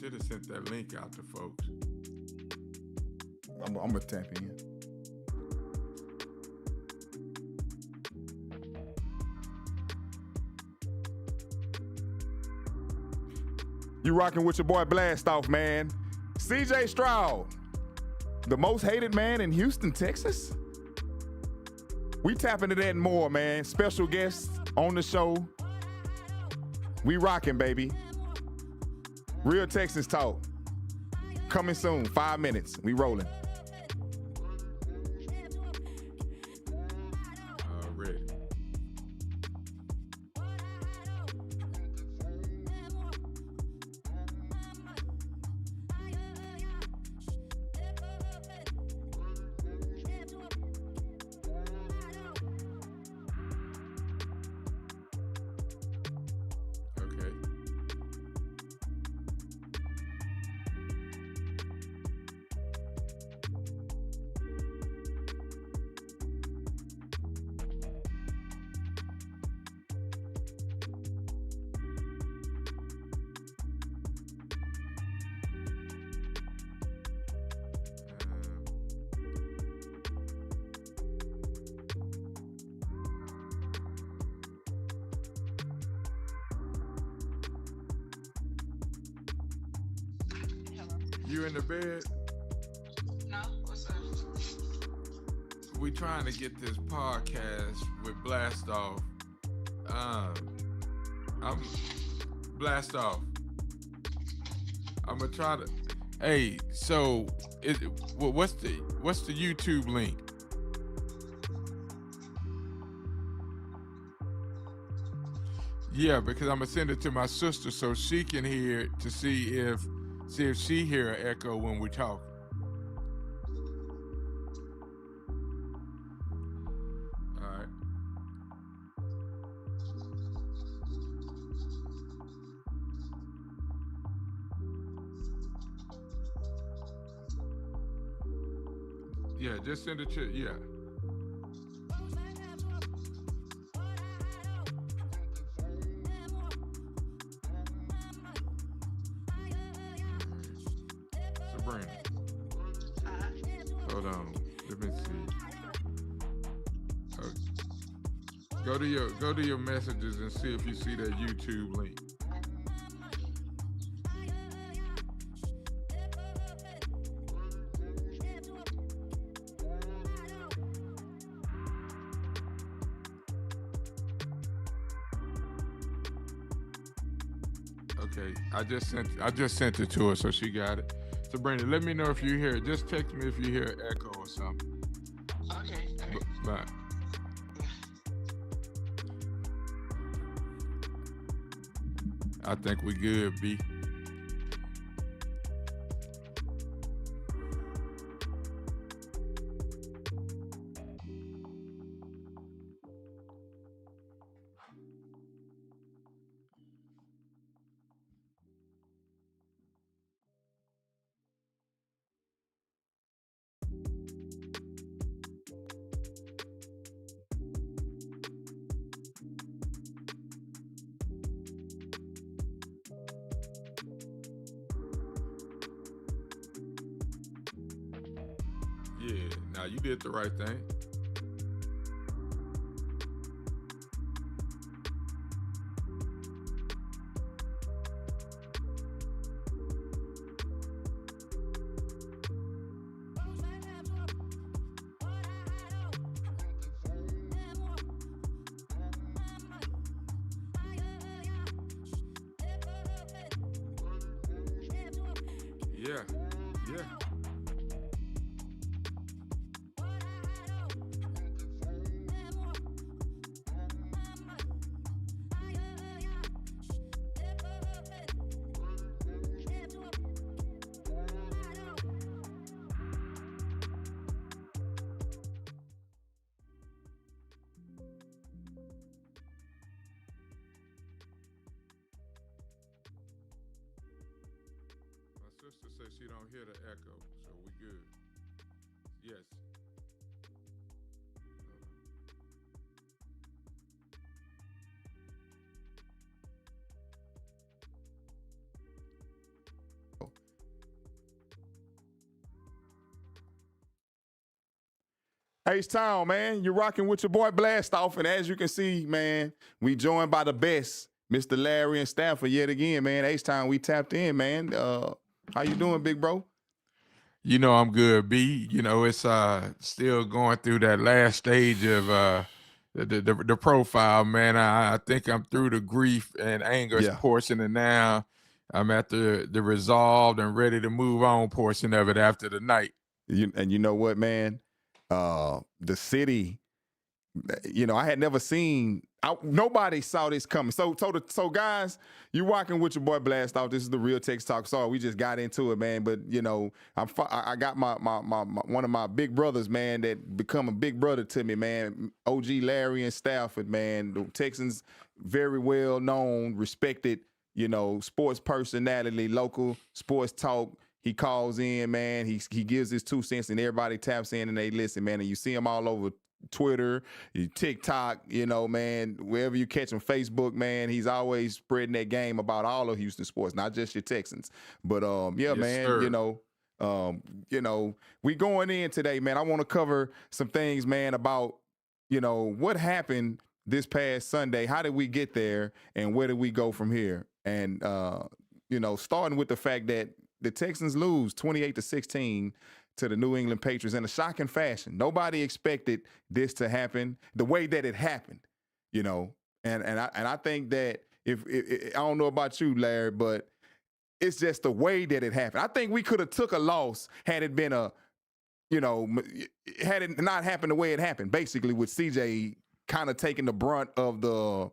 should have sent that link out to folks. I'm gonna tap in. You rocking with your boy Blastoff, man. CJ Stroud, the most hated man in Houston, Texas. We tap into that and more, man. Special guests on the show. We rocking, baby. Ryl Texans Talk. Coming soon, 5 minutes. We rolling. Already. You in the bed? No, what's up? We trying to get this podcast with Blastoff. I'm Blastoff. I'm gonna try to. Hey, so what's the YouTube link? Yeah, because I'm gonna send it to my sister so she can hear it to see if she hear an echo when we talk. All right. Yeah, just send it to, yeah. Sabrina. Hold on. Let me see. Go to your messages and see if you see that YouTube link. Okay, I just sent it to her, so she got it. Sabrina, let me know if you hear it. Just text me if you hear an echo or something. Okay. Bye. I think we good, B. Yeah, now you did the right thing. Yeah. My sister says she don't hear the echo, so we good. Yes. H-Town, man. You're rocking with your boy Blastoff. And as you can see, man, we joined by the best, Mr. Larry and Stafford yet again, man. H-Town, we tapped in, man. How you doing, big bro? You know I'm good, B. You know, it's still going through that last stage of the profile, man. I think I'm through the grief and anger portion, and now I'm at the resolved and ready to move on portion of it after the night. And you know what, man? The city, you know, I had never seen. Nobody saw this coming. So guys, you rocking with your boy Blastoff. This is the Ryl Texans Talk. Sorry, we just got into it, man. But you know, I got my one of my big brothers, man, that become a big brother to me, man. OG Larry and Stafford, man. The Texans, very well known, respected, you know, sports personality, local sports talk. He calls in, man. He gives his 2 cents, and everybody taps in and they listen, man. And you see him all over Twitter, TikTok, you know, man, wherever you catch him, Facebook, man, he's always spreading that game about all of Houston sports, not just your Texans. But yes, man, sir. You know, we going in today, man. I want to cover some things, man, about, you know, what happened this past Sunday. How did we get there, and where did we go from here? And you know, starting with the fact that the Texans lose 28-16 to the New England Patriots in a shocking fashion. Nobody expected this to happen the way that it happened, you know. And I think that if I don't know about you, Larry, but it's just the way that it happened. I think we could have took a loss had it been had it not happened the way it happened. Basically, with CJ kind of taking the brunt of the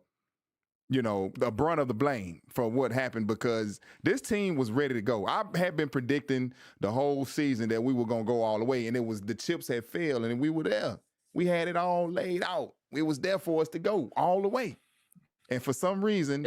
blame for what happened, because this team was ready to go. I had been predicting the whole season that we were going to go all the way, and it was the chips had failed, and we were there. We had it all laid out. It was there for us to go all the way. And for some reason,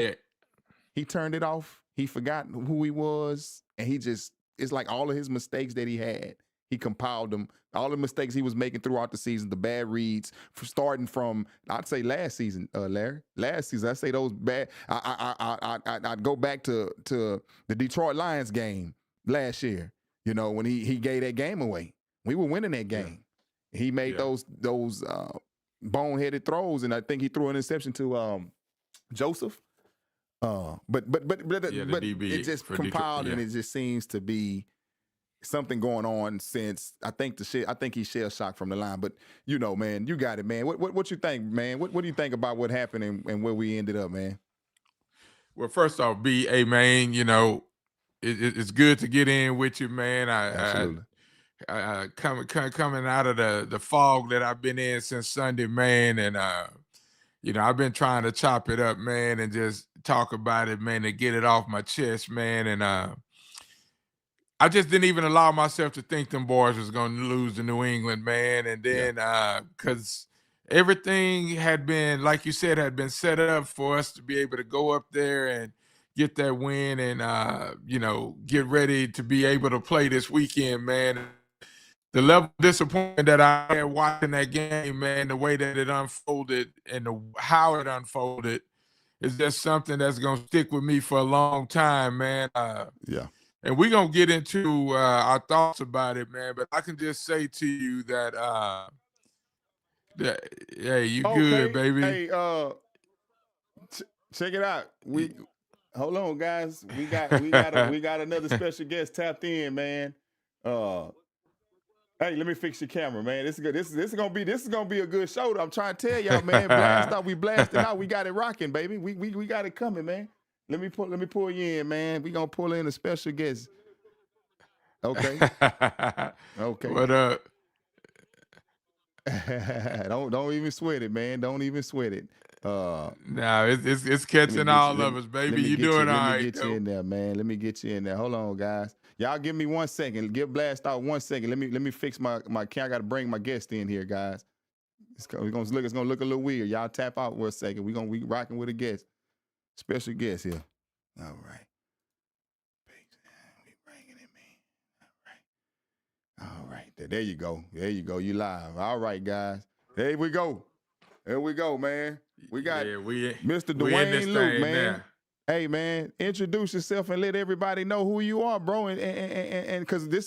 he turned it off. He forgot who he was, and it's like all of his mistakes that he had, he compiled them. All the mistakes he was making throughout the season, the bad reads, starting from, I'd say last season, Larry. Last season, I say those bad. I'd go back to the Detroit Lions game last year. You know, when he gave that game away, we were winning that game. Yeah. He made those boneheaded throws, and I think he threw an interception to Joseph. But it just compiled, and it just seems to be something going on since I think he's shell shocked from the line. But you know, man, you got it, man. What you think, man? What do you think about what happened and where we ended up, man? Well, first off, B.A. man, you know, it's good to get in with you, man. Absolutely. Coming out of the fog that I've been in since Sunday, man, and you know, I've been trying to chop it up, man, and just talk about it, man, and get it off my chest, man, and I just didn't even allow myself to think them boys was going to lose to New England, man. And then because everything had been, like you said, had been set up for us to be able to go up there and get that win and, you know, get ready to be able to play this weekend, man. The level of disappointment that I had watching that game, man, the way that it unfolded and how it unfolded is just something that's going to stick with me for a long time, man. And we're going to get into our thoughts about it, man. But I can just say to you that, hey, you good, baby. Hey, check it out. Hold on, guys. We got another special guest tapped in, man. Hey, let me fix your camera, man. This is good. This is gonna be a good show. I'm trying to tell y'all, man. Blastoff, we blasted out. We got it rocking, baby. We got it coming, man. Let me pull you in, man. We gonna pull in a special guest. Okay. Okay. What up? Don't even sweat it, man. Don't even sweat it. Nah, it's catching all of us, baby. You doing all right? Let me get you in there, man. Let me get you in there. Hold on, guys. Y'all give me 1 second. Give Blastoff 1 second. Let me fix my camera. I gotta bring my guest in here, guys. It's gonna look a little weird. Y'all tap out for a second. We rocking with a guest. Special guest here. All right. We bringing him in. All right. There you go. There you go. You live. All right, guys. There we go. There we go, man. We got Mr. Dwayne Luke, man. Hey man, introduce yourself and let everybody know who you are, bro. And because this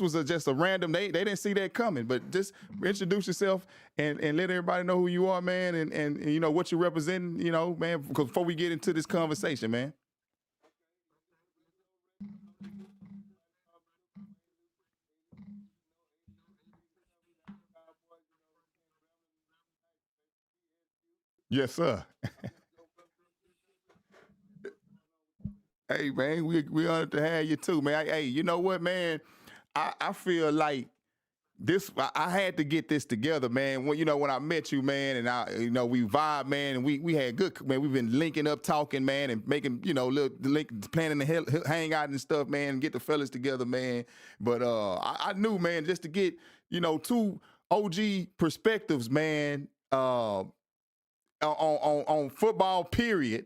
was just a random. They didn't see that coming, but just introduce yourself and let everybody know who you are, man, and you know what you're representing, you know, man. Because before we get into this conversation, man. Yes, sir. Hey man, we honored to have you too, man. Hey, you know what, man? I feel like this. I had to get this together, man. When I met you, man, and we vibe, man, and we had good, man. We've been linking up, talking, man, and making little planning the hangout and stuff, man, and get the fellas together, man. But I knew, man, just to get two OG perspectives, man, on football, period.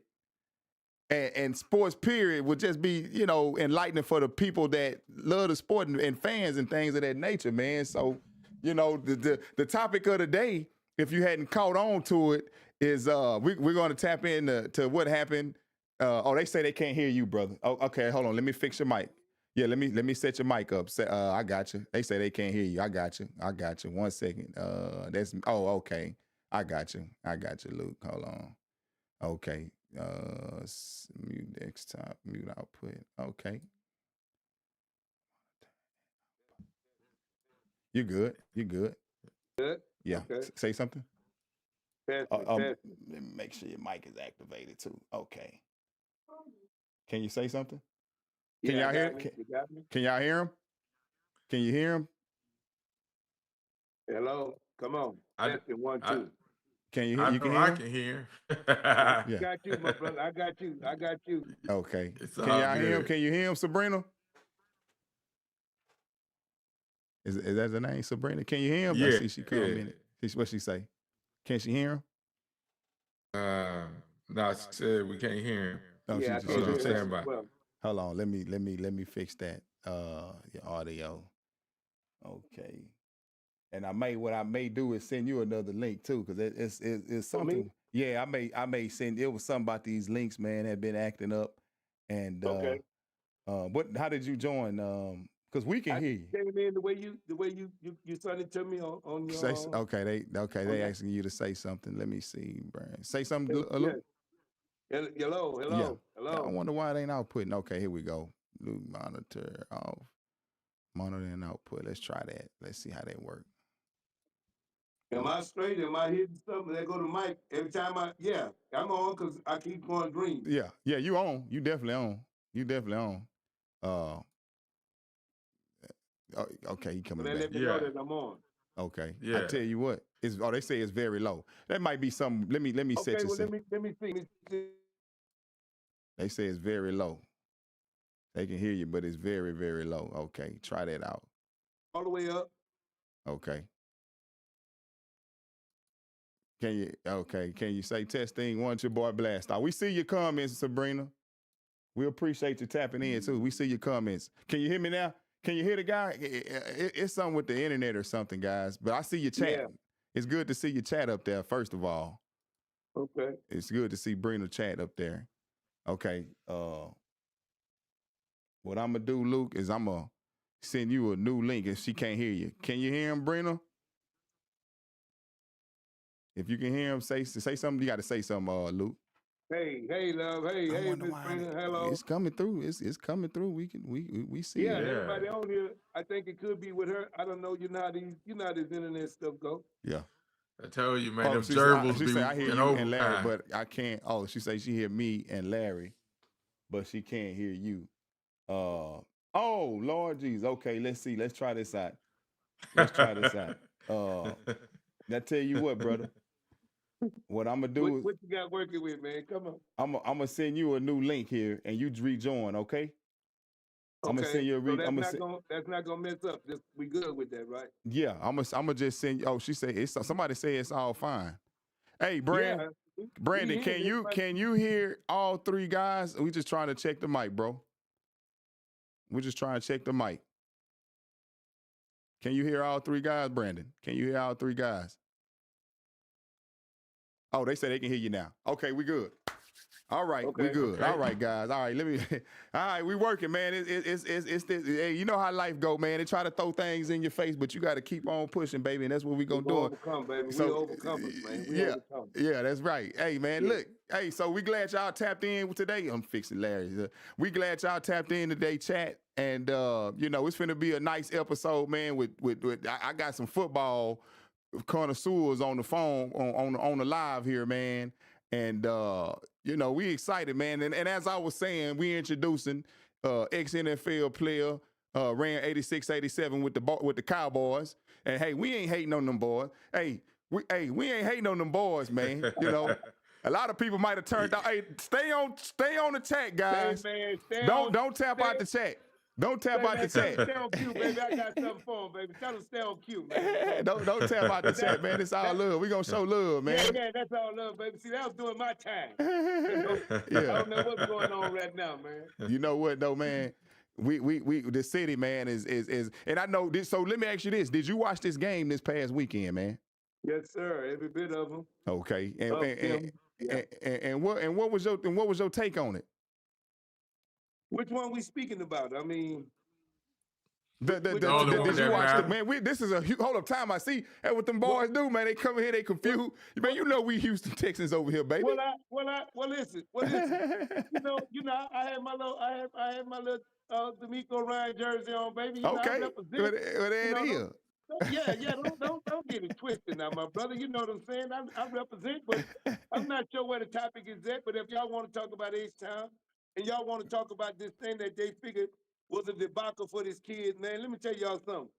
And sports period would just be, enlightening for the people that love the sport and fans and things of that nature, man. So, the topic of the day, if you hadn't caught on to it, is we're going to tap into what happened. They say they can't hear you, brother. Oh, okay, hold on. Let me fix your mic. Yeah, let me set your mic up. I got you. They say they can't hear you. I got you. 1 second. Okay. I got you, Luke. Hold on. Okay. Mute desktop, mute output. Okay. You good? Good? Yeah. Okay. Say something. Pass Let me make sure your mic is activated too. Okay. Can you say something? Can y'all hear? You got me? Can y'all hear him? Can you hear him? Hello? Come on. Testing 1, 2. Can you hear? I Can know hear I him? can hear. I Yeah. got you, my brother. I got you. Okay. It's Can all y'all hear him? good. Can you hear him, Sabrina? Is that the name, Sabrina? Can you hear him? Yeah, I see she come yeah. in. What she say? Can she hear him? No, she said we can't hear him. Oh, Yeah, I she can Hold on, just hear said. stand by. well. Hold on, let me fix that. Your audio. Okay. And what I may do is send you another link too, because it's For me? something. Yeah, I may send. It was something about these links, man, that been acting up. And Okay. how did you join? Because we can I hear you. came in the way you sent it to me on your They asking you to say something. Let me see, Brian. Say something, Luke. yes. Yeah. I wonder why it ain't outputting. Okay, here we go. Luke monitor off. Monitor and output. Let's try that. Let's see how that works. Am I straight? Am I hitting something? They go to mic every time I'm on because I keep going green. Yeah, you on. You definitely on. Okay, he coming But they back. let me know that I'm on. Okay. Yeah. I tell you what, they say it's very low. That might be something. Let me set Okay, you. well, let me see. They say it's very low. They can hear you, but it's very, very low. Okay, try that out. All the way up. Okay. Can you say testing 1, your boy Blastoff? We see your comments, Sabrina. We appreciate you tapping in too. We see your comments. Can you hear me now? Can you hear the guy? It's something with the internet or something, guys. But I see your chat. Yeah. It's good to see your chat up there, first of all. Okay. It's good to see Brina chat up there. Okay. What I'm going to do, Luke, is I'm going to send you a new link if she can't hear you. Can you hear him, Brina? If you can hear him, say something. You got to say something, Luke. Hey, love. Hey, Miss Brandon. Hello. It's coming through. It's coming through. We see it. Yeah, everybody on here. I think it could be with her. I don't know. You know how this internet stuff go. Yeah. I tell you, man, them she gerbils say I be hear in you and Larry, overtime. but I can't. Oh, she say she hear me and Larry, but she can't hear you. Oh, Lord Jesus. Okay, let's see. Let's try this out. I tell you what, brother. What I'm gonna do is What you got working with, man? Come on. I'm gonna send you a new link here, and you rejoin. Okay. I'm gonna send you a that's not gonna mess up. Just we good with that, right? Yeah, I'm gonna just send you. Oh, she said somebody say it's all fine. Hey, Brandon, can you hear all three guys? We just trying to check the mic, bro. We're just trying to check the mic. Can you hear all three guys, Brandon? Can you hear all three guys? Oh, they say they can hear you now. Okay, we good. All right, we Okay. good. Okay. All right, guys. All right, let me. All right, we working, man. It's this. Hey, you know how life go, man. They try to throw things in your face, but you got to keep on pushing, baby, and that's what we We gonna gonna do. overcome, baby. We So, overcomers, man. We yeah, overcome. yeah, that's right. Hey, man, Yeah. look. Hey, so we glad y'all tapped in today. I'm fixing Larry's. We glad y'all tapped in today, chat, and you know it's finna be a nice episode, man. With I got some football connoisseurs on the phone on the live here, man. And you know, we excited, man. And as I was saying, we introducing ex-NFL player, ran 86, 87 with the Cowboys. And hey, we ain't hating on them boys. Hey, we ain't hating on them boys, man. You know, a lot of people might have turned out. Hey, stay on the chat, guys. Hey, man, Don't tap out the chat. Don't tap out the chat. Stay on cue, baby. I got something for him, baby. Tell him stay on cue, man. don't tap out the chat, man. It's all love. We gonna show love, man. Yeah, that's all love, baby. See, that was doing my time. Yeah. I don't know what's going on right now, man. You know what though, man? We the city, man, is and I know this. So let me ask you this: did you watch this game this past weekend, man? Yes, sir. Every bit of them. Okay. Yeah. And what was your take on it? Which one we speaking about? I mean, Did only you one watch that it, man? This is a hold up time. I see. Hey, what them boys do, man? They come in here, they confused. Man, you know we Houston Texans over here, baby. well, listen. you know, I had my little D'Amico Ryan jersey on, baby. You know, Okay. I Well, represent. there it is. Yeah. Don't get it twisted now, my brother. You know what I'm saying? I represent, but I'm not sure where the topic is at. But if y'all want to talk about H-Town and y'all want to talk about this thing that they figured was a debacle for this kid, man, let me tell y'all something.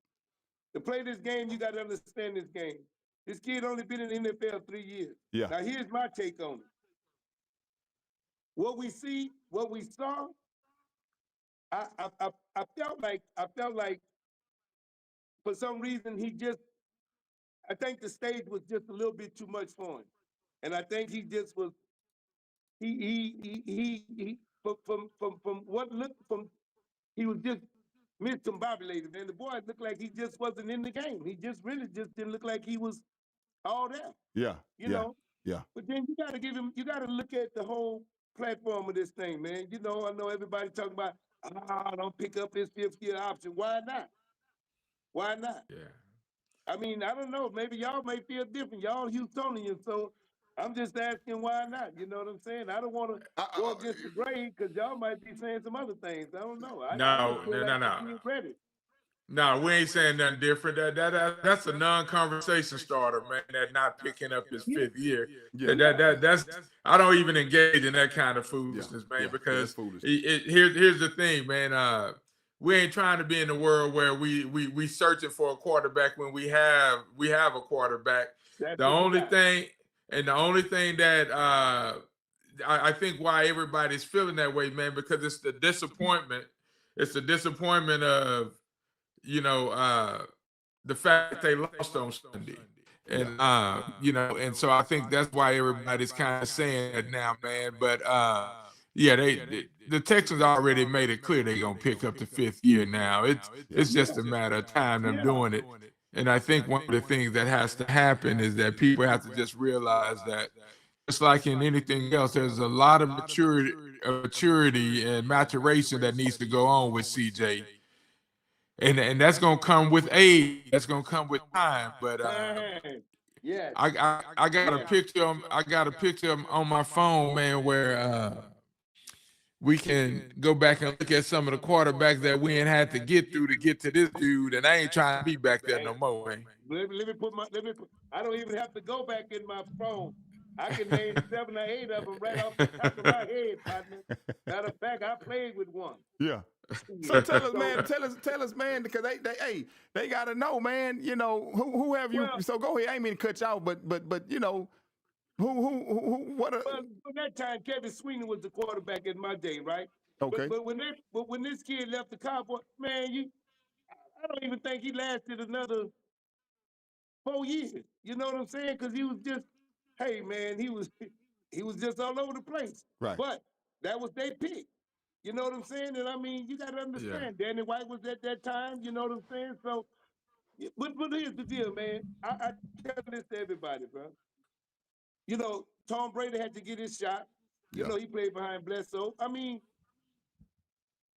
To play this game, you got to understand this game. This kid only been in the NFL 3 years. Yeah. Now, here's my take on it. What we saw, I felt like for some reason I think the stage was just a little bit too much for him. And I think he just was, he was just miscombobulated, man. The boy looked like he just wasn't in the game. He just really just didn't look like he was all there. Yeah. You know? Yeah. But then you got to look at the whole platform of this thing, man. You know, I know everybody talking about, don't pick up his fifth year option. Why not? Why not? Yeah. I mean, I don't know. Maybe y'all may feel different. Y'all Houstonians, so I'm just asking why not. You know what I'm saying? I don't want to go against the grain because y'all might be saying some other things. I don't know. No. Ready. No, we ain't saying nothing different. That's a non-conversation starter, man. That not picking up his fifth year. Yeah. That's I don't even engage in that kind of foolishness, man. Because here's the thing, man. We ain't trying to be in the world where we searching for a quarterback when we have a quarterback. The only thing that I think why everybody's feeling that way, man, because it's the disappointment. It's the disappointment of, you know, the fact they lost on Sunday. And you know, and so I think that's why everybody's kind of saying it now, man. But yeah, the Texans already made it clear they're gonna pick up the fifth year now. It's just a matter of time them doing it. And I think one of the things that has to happen is that people have to just realize that just like in anything else, there's a lot of maturity and maturation that needs to go on with CJ. And that's gonna come with age. That's gonna come with time. But yeah, I got a picture. I got a picture on my phone, man, where we can go back and look at some of the quarterbacks that we ain't had to get through to get to this dude. And I ain't trying to be back there no more, man. Let me put I don't even have to go back in my phone. I can name 7 or 8 of them right off the top of my head, partner. Matter of fact, I played with one. Yeah. So tell us, man, because they gotta know, man. You know, who have you? Well, so go ahead. I ain't mean to cut you out, but you know, who what? Well, at that time, Kevin Sweeney was the quarterback in my day, right? Okay. But when this kid left the Cowboys, man, I don't even think he lasted another 4 years. You know what I'm saying? Because he was just, hey, man, he was just all over the place. Right. But that was their pick. You know what I'm saying? And I mean, you got to understand, Danny White was at that time. You know what I'm saying? So, but here's the deal, man. I tell this to everybody, bro. You know, Tom Brady had to get his shot. You know, he played behind Blastoff. I mean,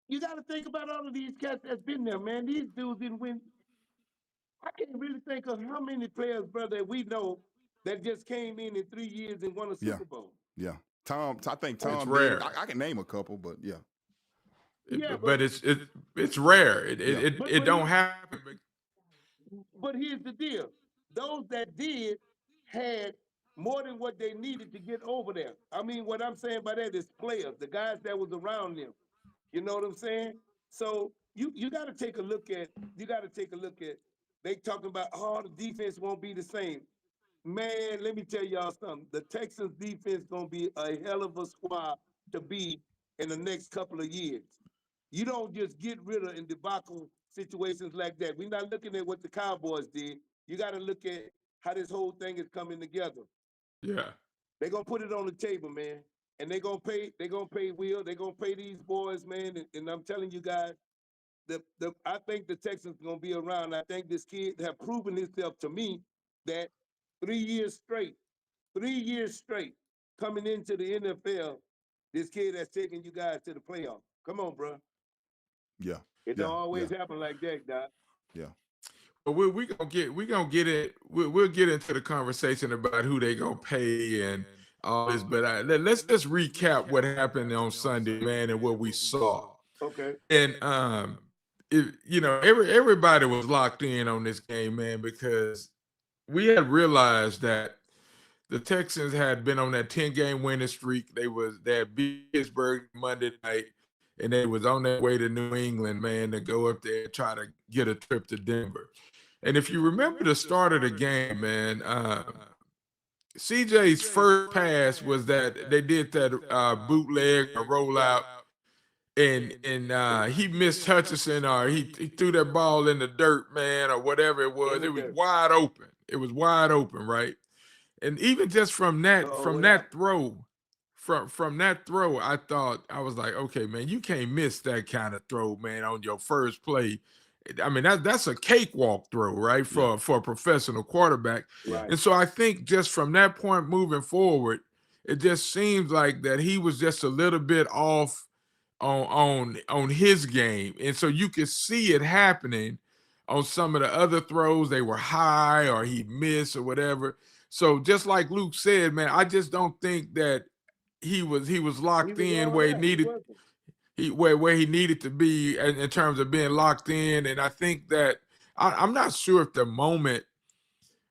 you got to think about all of these cats that's been there, man. These dudes didn't win. I can't really think of how many players, brother, that we know that just came in 3 years and won a Super Bowl. Yeah. I think It's Tom did. rare. I can name a couple, but yeah. Yeah, but it's rare. It don't happen. But here's the deal. Those that did had more than what they needed to get over there. I mean, what I'm saying by that is players, the guys that was around them. You know what I'm saying? So you got to take a look at, they talking about, oh, the defense won't be the same. Man, let me tell y'all something. The Texans defense going to be a hell of a squad to be in the next couple of years. You don't just get rid of in debacle situations like that. We're not looking at what the Cowboys did. You got to look at how this whole thing is coming together. Yeah. They're going to put it on the table, man. And they're going to pay Will. They're going to pay these boys, man. And I'm telling you guys, I think the Texans are going to be around. I think this kid have proven himself to me that 3 years straight, coming into the NFL, this kid has taken you guys to the playoffs. Come on, bro. Yeah. It don't always happen like that, Doc. Yeah. But we gonna get it. We'll get into the conversation about who they gonna pay and all this. But let's just recap what happened on Sunday, man, and what we saw. Okay. And everybody was locked in on this game, man, because we had realized that the Texans had been on that 10-game winning streak. They had beat Pittsburgh Monday night, and they was on their way to New England, man, to go up there and try to get a trip to Denver. And if you remember the start of the game, man, CJ's first pass was that they did that bootleg or rollout, and he missed Hutchinson, or he threw that ball in the dirt, man, or whatever it was. It was wide open. It was wide open, right? And even just from that throw, I thought, I was like, okay, man, you can't miss that kind of throw, man, on your first play. I mean, that's a cakewalk throw, right? For a professional quarterback. Right. And so I think just from that point moving forward, it just seems like that he was just a little bit off on his game. And so you could see it happening on some of the other throws. They were high or he missed or whatever. So just like Luke said, man, I just don't think that he was locked in where he needed where he needed to be in terms of being locked in. And I think that I'm not sure if the moment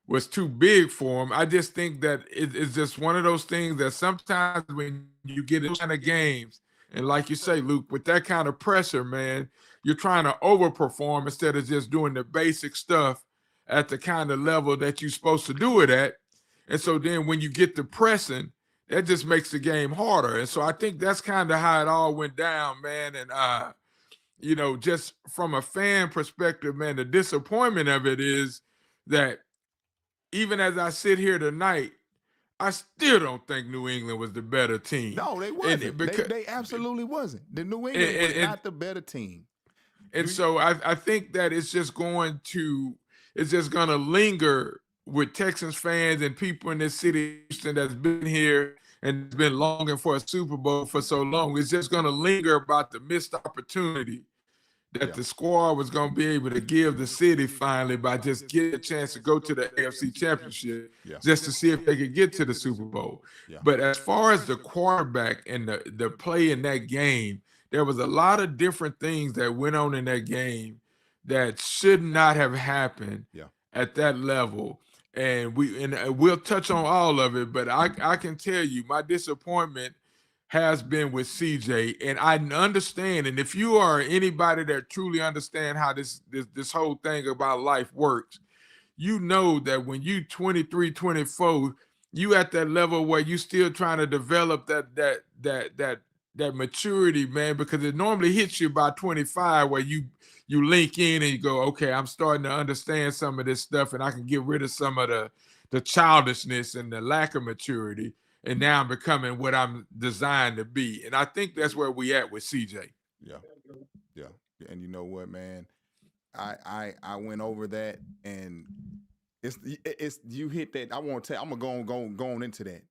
was too big for him. I just think that it's just one of those things that sometimes when you get in kind of games, and like you say, Luke, with that kind of pressure, man, you're trying to overperform instead of just doing the basic stuff at the kind of level that you're supposed to do it at. And so then when you get to pressing, that just makes the game harder. And so I think that's kind of how it all went down, man. And, just from a fan perspective, man, the disappointment of it is that even as I sit here tonight, I still don't think New England was the better team. No, they wasn't. They absolutely wasn't. The New England was not the better team. And so I think that it's just going to linger with Texans fans and people in this city that's been here and has been longing for a Super Bowl for so long. It's just going to linger about the missed opportunity that the squad was going to be able to give the city finally by just getting a chance to go to the AFC Championship just to see if they could get to the Super Bowl. But as far as the quarterback and the play in that game, there was a lot of different things that went on in that game that should not have happened at that level. And we'll touch on all of it, but I can tell you my disappointment has been with CJ, and I understand. And if you are anybody that truly understand how this whole thing about life works, you know that when you 23, 24, you at that level where you still trying to develop that maturity, man, because it normally hits you by 25 where you link in and you go, okay, I'm starting to understand some of this stuff and I can get rid of some of the childishness and the lack of maturity. And now I'm becoming what I'm designed to be. And I think that's where we at with CJ. Yeah. And you know what, man? I went over that, and it's you hit that. I want to tell you, I'm gonna go on into that.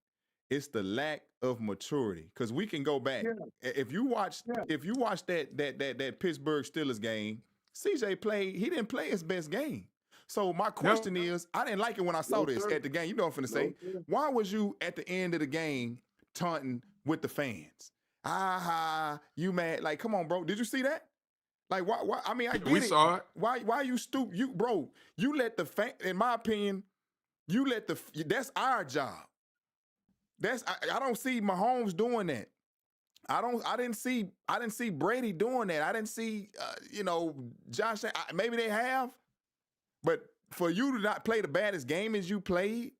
It's the lack of maturity. Because we can go back. Yeah. If you watch that Pittsburgh Steelers game, CJ played. He didn't play his best game. So my question is, I didn't like it when I saw this at the game. You know what I'm finna say? Why was you at the end of the game taunting with the fans? You mad? Like, come on, bro. Did you see that? Like, why? I mean, I get We saw it. Why you stoop? You let the fan. In my opinion, that's our job. I don't see Mahomes doing that. I didn't see Brady doing that. I didn't see Josh. Maybe they have, but for you to not play the baddest game as you played,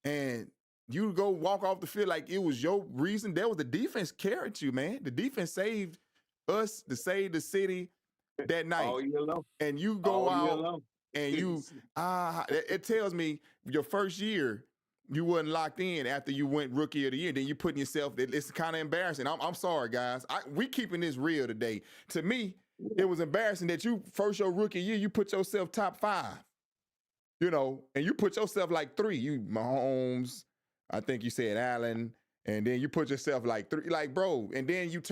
and you go walk off the field like it was your reason, there was the defense carried you, man. The defense saved us to save the city that night. All year long. And you go out and you it tells me your first year you wasn't locked in after you went rookie of the year. Then you putting yourself, it's kind of embarrassing. I'm sorry, guys. We keeping this real today. To me, it was embarrassing that you your rookie year, you put yourself top 5. And you put yourself like 3. You Mahomes, I think you said Allen, and then you put yourself like 3, like bro, and then you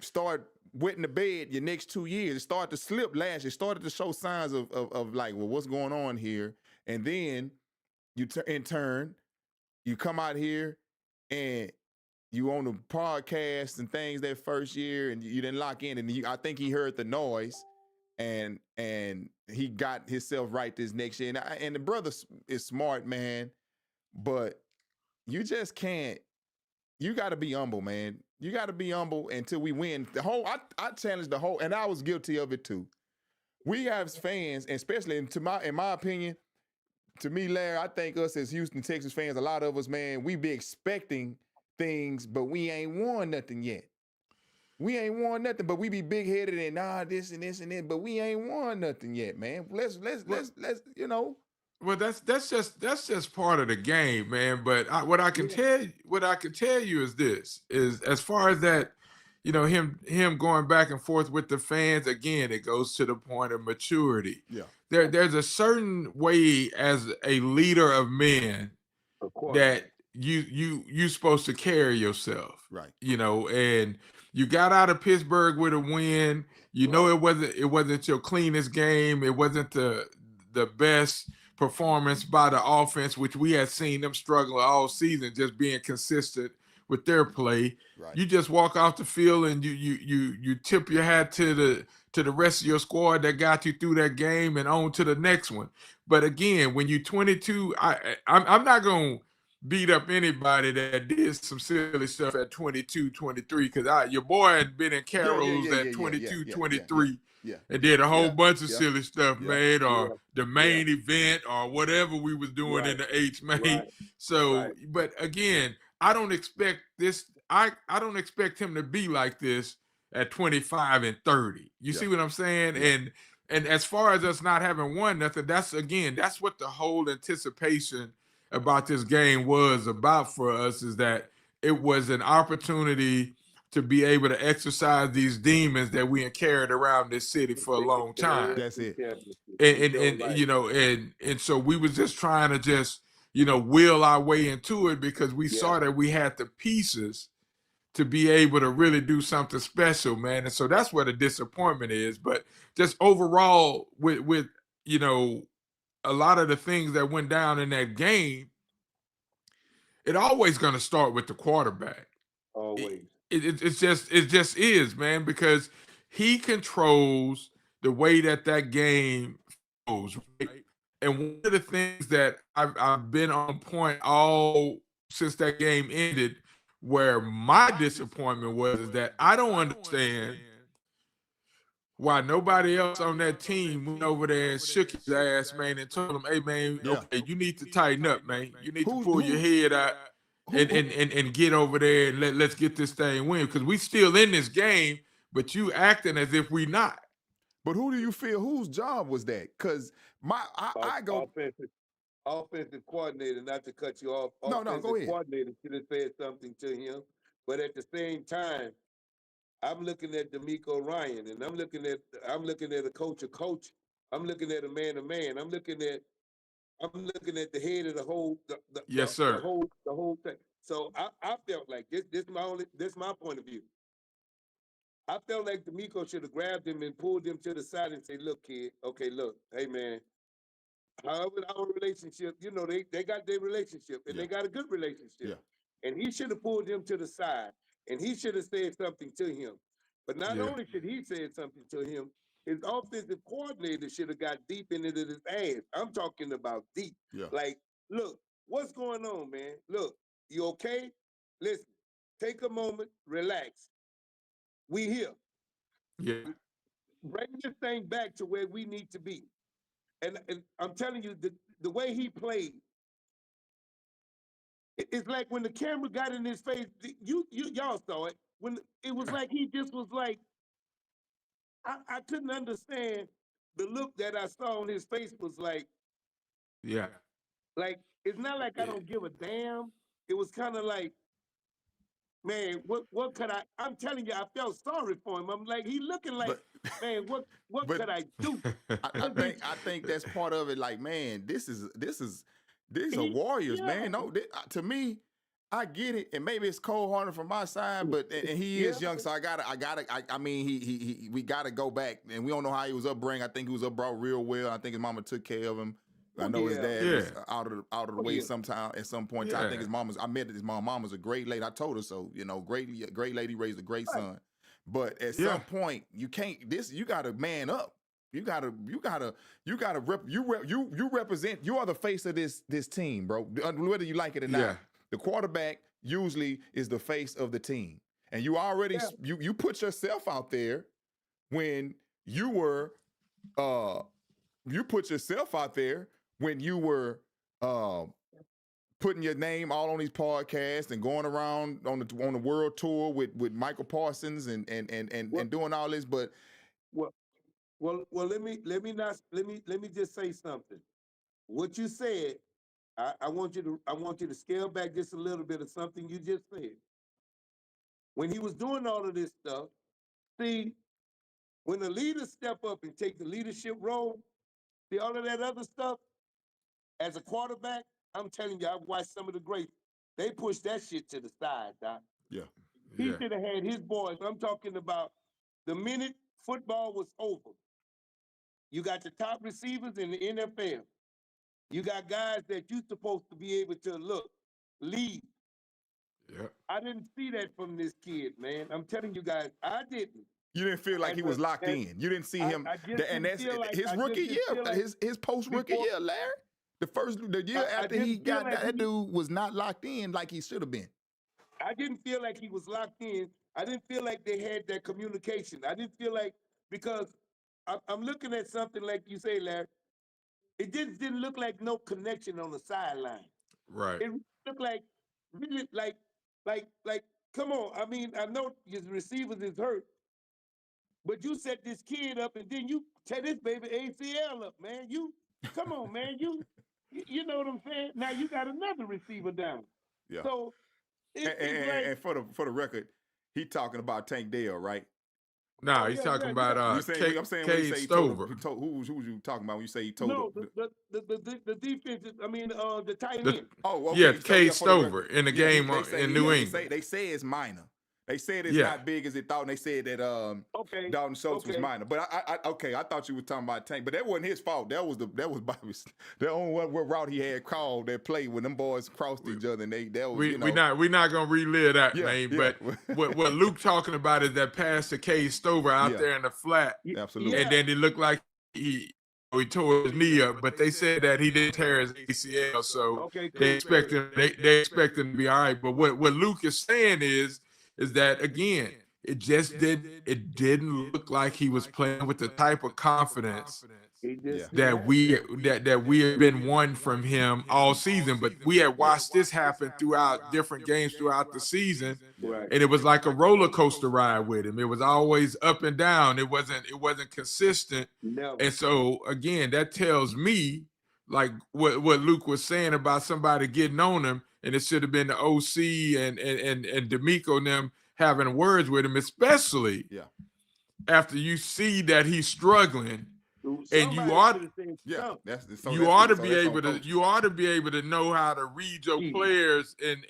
start wetting the bed your next 2 years. It started to slip last year. It started to show signs of like, well, what's going on here? And then you in turn, you come out here and you on the podcast and things that first year, and you didn't lock in. And I think he heard the noise, and he got himself right this next year. And the brother is smart, man, but you just can't. You got to be humble, man. You got to be humble until we win. I challenged the whole, and I was guilty of it too. We have fans, and especially in my opinion, to me, Larry, I think us as Houston, Texas fans, a lot of us, man, we be expecting things, but we ain't won nothing yet. We ain't won nothing, but we be big-headed and this and this and that, but we ain't won nothing yet, man. Let's Well, that's just part of the game, man. But what I can tell you is this: is as far as that, him going back and forth with the fans. Again, it goes to the point of maturity. Yeah, there's a certain way as a leader of men that you supposed to carry yourself, right? And you got out of Pittsburgh with a win. It wasn't your cleanest game. It wasn't the best performance by the offense, which we had seen them struggle all season, just being consistent with their play. Right. You just walk off the field and you tip your hat to the rest of your squad that got you through that game and on to the next one. But again, when you 22, I'm not going to beat up anybody that did some silly stuff at 22, 23, because your boy had been in Carol's at 22, 23. Yeah. And did a whole bunch of silly stuff, man, or the main event or whatever we was doing in the H, man. Right. So, but again, I don't expect this. I don't expect him to be like this at 25 and 30. You see what I'm saying? Yeah. And as far as us not having won nothing, that's what the whole anticipation about this game was about for us, is that it was an opportunity to be able to exercise these demons that we had carried around this city for a long time. That's it. And so we was just trying to will our way into it, because we saw that we had the pieces to be able to really do something special, man. And so that's where the disappointment is. But just overall, with a lot of the things that went down in that game, it always going to start with the quarterback. Always. It just is, man, because he controls the way that game goes, right? And one of the things that I've been on point all since that game ended, where my disappointment was, is that I don't understand why nobody else on that team went over there and shook his ass, man, and told him, hey, man, okay, you need to tighten up, man. You need to pull your head out and get over there and let's get this thing win, because we still in this game, but you acting as if we not. But who do you feel, whose job was that? Because I go offensive coordinator, not to cut you off. No, go ahead. Coordinator should have said something to him, but at the same time, I'm looking at D'Amico Ryan, and I'm looking at a coach of coach. I'm looking at a man of man. I'm looking at I'm looking at the head of the whole, Yes, sir. the whole thing. So I felt like this my point of view. I felt like D'Amico should have grabbed him and pulled him to the side and say, "Look, kid, okay, look, hey man, however our relationship, they got their relationship and they got a good relationship. And he should have pulled him to the side and he should have said something to him. But not only should he say something to him, his offensive coordinator should have got deep into his ass. I'm talking about deep. Like, look, what's going on, man? Look, you okay? Listen, take a moment, relax. We here. Yeah. Bring this thing back to where we need to be. And I'm telling you, the way he played, it's like when the camera got in his face, y'all saw it. When it was like he just was like, I couldn't understand the look that I saw on his face was like, like it's not like I don't give a damn. It was kind of like, man, what could I'm telling you, I felt sorry for him. I'm like, he looking like, man, what could I do? I think that's part of it. Like, man, these are warriors, man. No, to me, I get it, and maybe it's cold-hearted from my side, but and he is young, so I mean, we gotta go back, and we don't know how he was upbringing. I think he was brought real well. I think his mama took care of him. I know his dad was out of the way sometime at some point. I think I met his mom. Mom was a great lady. I told her so. Great lady raised a great son. But at some point, you can't. You got to man up. You represent. You are the face of this team, bro. Whether you like it or not, the quarterback usually is the face of the team, and you already you put yourself out there when you were. You put yourself out there when you were putting your name all on these podcasts and going around on the world tour with Michael Parsons and doing all this, but let me just say something. What you said, I want you to scale back just a little bit of something you just said. When he was doing all of this stuff, see, when the leaders step up and take the leadership role, see all of that other stuff, as a quarterback, I'm telling you, I've watched some of the greats. They push that shit to the side, Doc. He should have had his boys. I'm talking about the minute football was over. You got the top receivers in the NFL. You got guys that you're supposed to be able to lead. I didn't see that from this kid, man. I'm telling you guys, I didn't. You didn't feel like he was locked in. You didn't see him. And that's his rookie year, his post-rookie year, Larry. The year after he got that dude was not locked in like he should have been. I didn't feel like he was locked in. I didn't feel like they had that communication. I didn't feel like, because I'm looking at something like you say, Larry. It just didn't look like no connection on the sideline. Right. It looked like, really like, come on. I mean, I know his receivers is hurt, but you set this kid up and then you tear this baby ACL up, man. Come on, man. You know what I'm saying? Now you got another receiver down. So and for the record, he talking about Tank Dell, right? No, he's talking about Cade Stover. Who was you talking about when you say he told? No, the defense. I mean, the tight end. Cade Stover in the game in New England. They say it's minor. They said it's not big as it thought, and they said that Dalton Schultz was minor. But I thought you were talking about Tank, but that wasn't his fault. That was Bobby's. The only what route he had called that play when them boys crossed each other, and we're not gonna relive that, man. But what Luke talking about is that pass to Cade Stover out there in the flat, absolutely, and then it looked like he tore his knee up, but they said that he didn't tear his ACL, so they expect him to be all right. But what Luke is saying is that, again, it didn't look like he was playing with the type of confidence that we have been won from him all season. But we had watched this happen throughout different games throughout the season, and it was like a roller coaster ride with him. It was always up and down. It wasn't consistent. And so, again, that tells me, like what Luke was saying about somebody getting on him, and it should have been the OC and D'Amico and them having words with him, especially after you see that he's struggling And you Somebody ought should have said Yeah, something. that's so you that's ought to so be that's able on to coach. you ought to be able to know how to read your Yeah. players and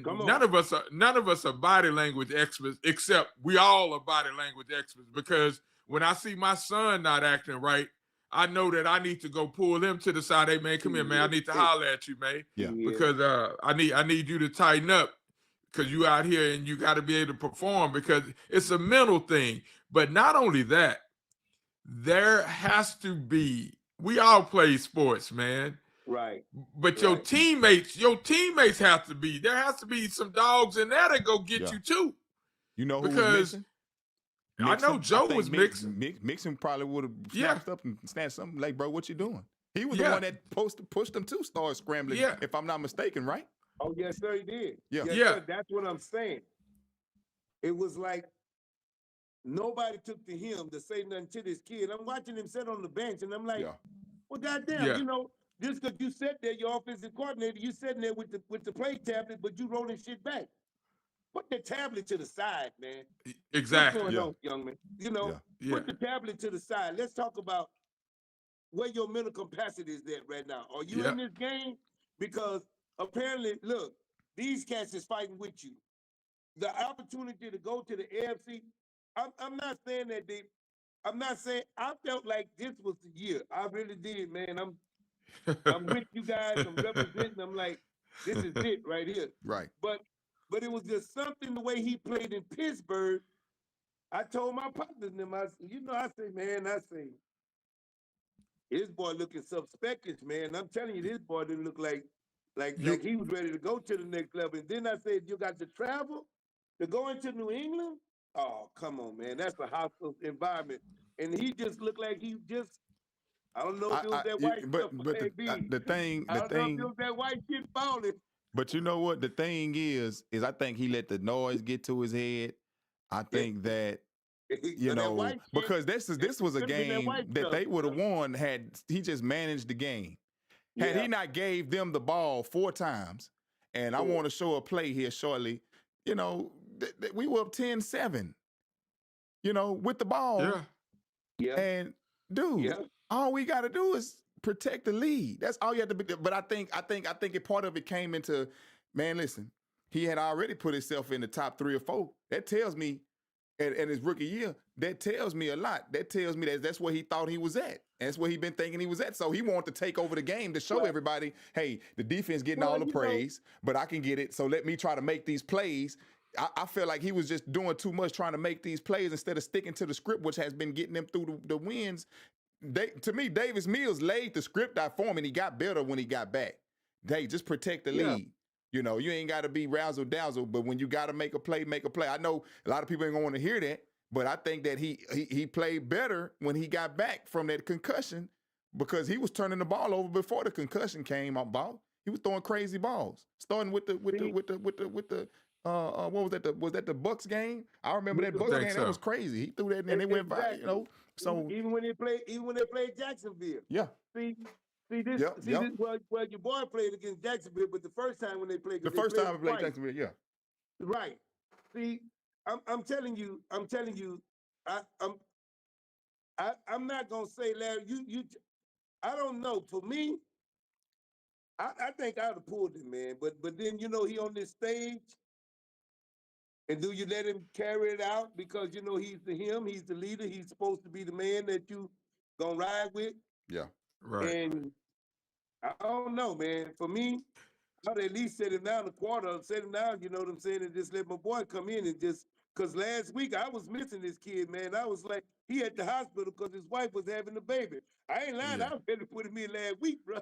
Come none on. of us are body language experts, except we all are body language experts, because when I see my son not acting right, I know that I need to go pull him to the side. Hey man, come here, man. I need to holler at you, man. Yeah. Because I need you to tighten up, because you out here and you got to be able to perform, because it's a mental thing. But not only that, there has to be, we all play sports, man. Right. But your Right. teammates have to be, there has to be some dogs in there that go get Yeah. you too. You know who was Because mixing? I know Joe was mixing. Mixing probably would have Yeah. snatched up and snatched something like, bro, what you doing? He was the Yeah. one that pushed them to start scrambling, Yeah. if I'm not mistaken, right? Oh, yes, sir, he did. Yeah. Yes, Yeah. sir, that's what I'm saying. It was like nobody took to him to say nothing to this kid. I'm watching him sit on the bench, and I'm like, Yeah. well, goddamn, Yeah. you know, just because you sat there, your offensive coordinator, you sitting there with the play tablet, but you rolling shit back. Put the tablet to the side, man. Exactly. What's going Yeah. on, young man? You know, Yeah. Yeah. put the tablet to the side. Let's talk about where your mental capacity is at right now. Are you Yeah. in this game? Because apparently, look, these cats is fighting with you. The opportunity to go to the AFC, I'm not saying that I'm not saying, I felt like this was the year. I really did, man. I'm with you guys. I'm representing. I'm like, this is it right here. Right. But it was just something the way he played in Pittsburgh. I told my partners and them, I say, his boy looking suspectish, man. I'm telling you, this boy didn't look like he was ready to go to the next level. And then I said, you got to travel to go into New England? Oh, come on, man. That's a hostile environment. And he just looked like he just, I don't know if it was that white stuff. The thing, I don't know if it was that white shit falling. but you know what? The thing is I think he let the noise get to his head. I think that, you know, because this was a game that they would have won had he just managed the game. Had he not gave them the ball 4 times, and I want to show a play here shortly, you know, we were up 10-7, you know, with the ball. Yeah. Yeah. And dude, all we got to do is protect the lead. That's all you have to be. But I think part of it came into, man, listen, he had already put himself in the top 3 or 4. That tells me, at his rookie year, that tells me a lot. That tells me that that's where he thought he was at. And that's where he been thinking he was at. So he wanted to take over the game to show everybody, hey, the defense getting all the praise, but I can get it. So let me try to make these plays. I feel like he was just doing too much trying to make these plays instead of sticking to the script, which has been getting them through the wins. To me, Davis Mills laid the script out for him, and he got better when he got back. Hey, just protect the lead. You know, you ain't got to be razzle-dazzle, but when you got to make a play, make a play. I know a lot of people ain't going to want to hear that, but I think that he played better when he got back from that concussion, because he was turning the ball over before the concussion came out. Ball, he was throwing crazy balls, starting with the what was that? Was that the Bucks game? I remember that Bucks game. So. That was crazy. He threw that and they went by, you know. So even when they played Jacksonville. Yeah. See this. Well, your boy played against Jacksonville, but the first time when they played, the first time we played Jacksonville, yeah. Right. See, I'm telling you, I'm not gonna say, Larry. I don't know. For me, I think I'd have pulled him, man. But then you know he on this stage, and do you let him carry it out because you know he's the leader. He's supposed to be the man that you gonna ride with. Yeah. Right. And I don't know, man. For me, I'd at least set him down a quarter, set him down, you know what I'm saying, and just let my boy come in and just, because last week I was missing this kid, man. I was like, he at the hospital because his wife was having a baby. I ain't lying. I was ready to put him in last week, bro.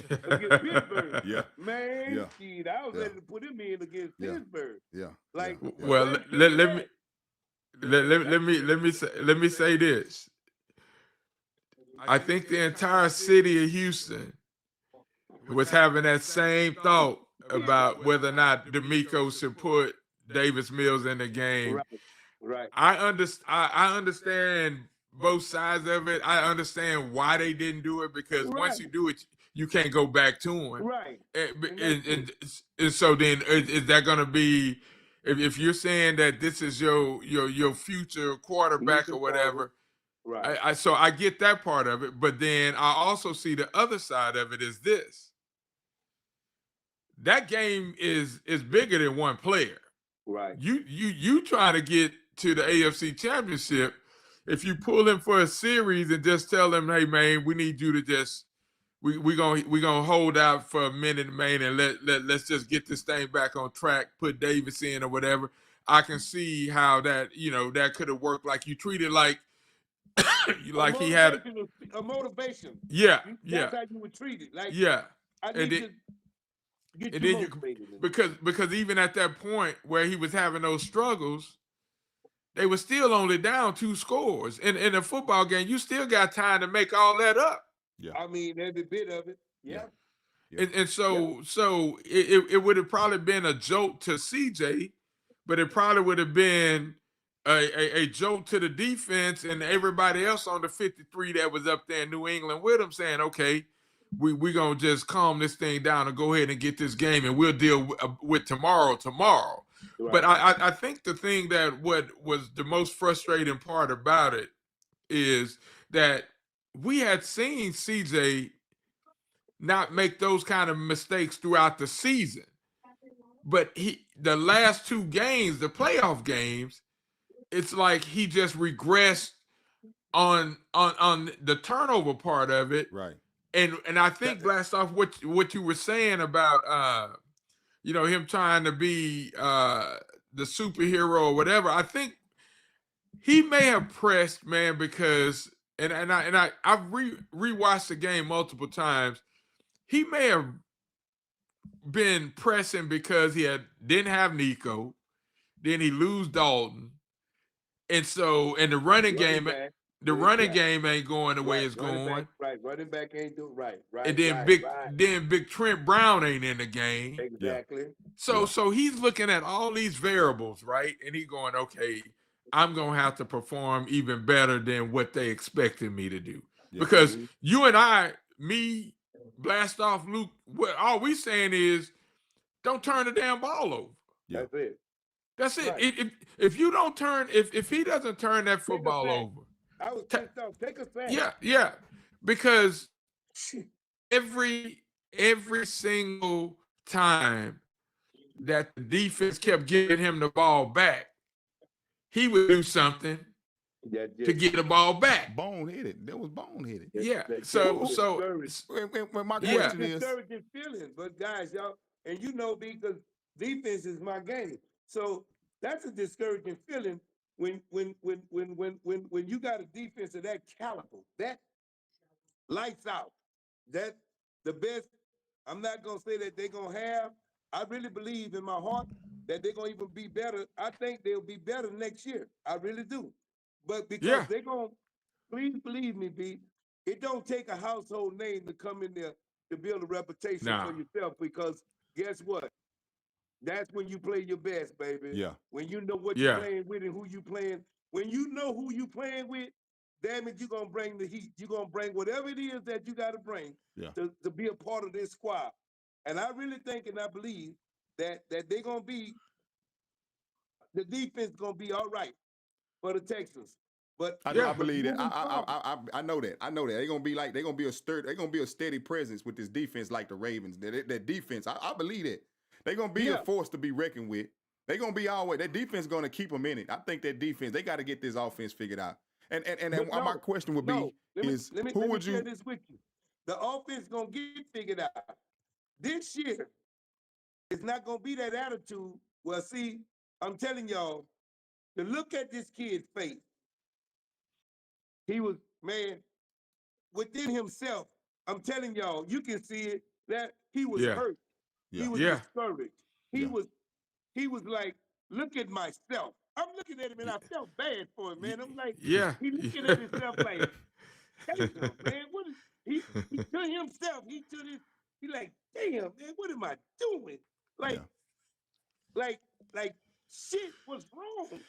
Against Pittsburgh. Yeah. Man, shit, I was ready to put him in against Pittsburgh. Yeah. Like, well, let me say this. I think the entire city of Houston was having that same thought about whether or not D'Amico should put Davis Mills in the game. Right. I understand both sides of it. I understand why they didn't do it, because once you do it, you can't go back to him. Right. And so then is that going to be, if you're saying that this is your future quarterback or whatever, Right. So I get that part of it, but then I also see the other side of it is this. That game is bigger than one player. Right. You trying to get to the AFC Championship. If you pull him for a series and just tell him, hey man, we need you to just we gonna hold out for a minute, man, and let's just get this thing back on track, put Davis in or whatever. I can see how that, that could have worked. Like you treated like like he had a motivation. Yeah, That's how you would treat it. Like yeah. I need to get and you then motivated. because even at that point where he was having those struggles, they were still only down 2 scores. In a football game, you still got time to make all that up. Yeah. I mean, every bit of it. Yeah. And so it would have probably been a jolt to CJ, but it probably would have been a jolt to the defense and everybody else on the 53 that was up there in New England with him, saying, okay, we're going to just calm this thing down and go ahead and get this game, and we'll deal with tomorrow. Right. But I think the thing that what was the most frustrating part about it is that we had seen CJ not make those kind of mistakes throughout the season. But the last 2 games, the playoff games, it's like he just regressed on the turnover part of it. Right. And I think Blastoff, what you were saying about him trying to be the superhero or whatever, I think he may have pressed, man, because I've rewatched the game multiple times. He may have been pressing because he didn't have Nico, then he lose Dalton, and so the running game ain't going the way it's going. Running back ain't doing right. And then Big Trent Brown ain't in the game. Exactly. So he's looking at all these variables, right? And he going, okay, I'm gonna have to perform even better than what they expected me to do. Because you and I, me, Blastoff, Luke, all we saying is don't turn the damn ball over. Yeah. That's it. Right. If you don't turn, if he doesn't turn that football over, I was pissed off. Take a sack. Yeah. Because every single time that the defense kept giving him the ball back, he would do something to get the ball back. Boneheaded. That was boneheaded. Yeah. So when my question is discouraging feeling, but guys, y'all, and because defense is my game. So that's a discouraging feeling when you got a defense of that caliber, that lights out, that the best. I'm not gonna say that they're gonna have. I really believe in my heart that they're gonna even be better. I think they'll be better next year. I really do. But because they're gonna, please believe me, B, it don't take a household name to come in there to build a reputation for yourself, because guess what? That's when you play your best, baby. Yeah. When you know what you're playing with and who you playing. When you know who you playing with, damn it, you're going to bring the heat. You're going to bring whatever it is that you got to bring to be a part of this squad. And I really think and I believe that they're going to be, the defense going to be all right for the Texans. But I believe that. I know that. They're gonna be like, they're gonna be a steady presence with this defense like the Ravens. That defense, I believe that. They're gonna be a force to be reckoned with. They're gonna be always, that defense gonna keep them in it. I think that defense, they gotta get this offense figured out. And my question would be who would you share this with you? The offense gonna get figured out. This year, it's not gonna be that attitude. Well, see, I'm telling y'all, to look at this kid's face, he was, man, within himself, I'm telling y'all, you can see it, that he was hurt. He was discouraged. He was like, look at myself. I'm looking at him and I felt bad for him, man. I'm like, he looking at himself like, damn, man, what is he to himself, he like, damn, man, what am I doing? Like shit was wrong.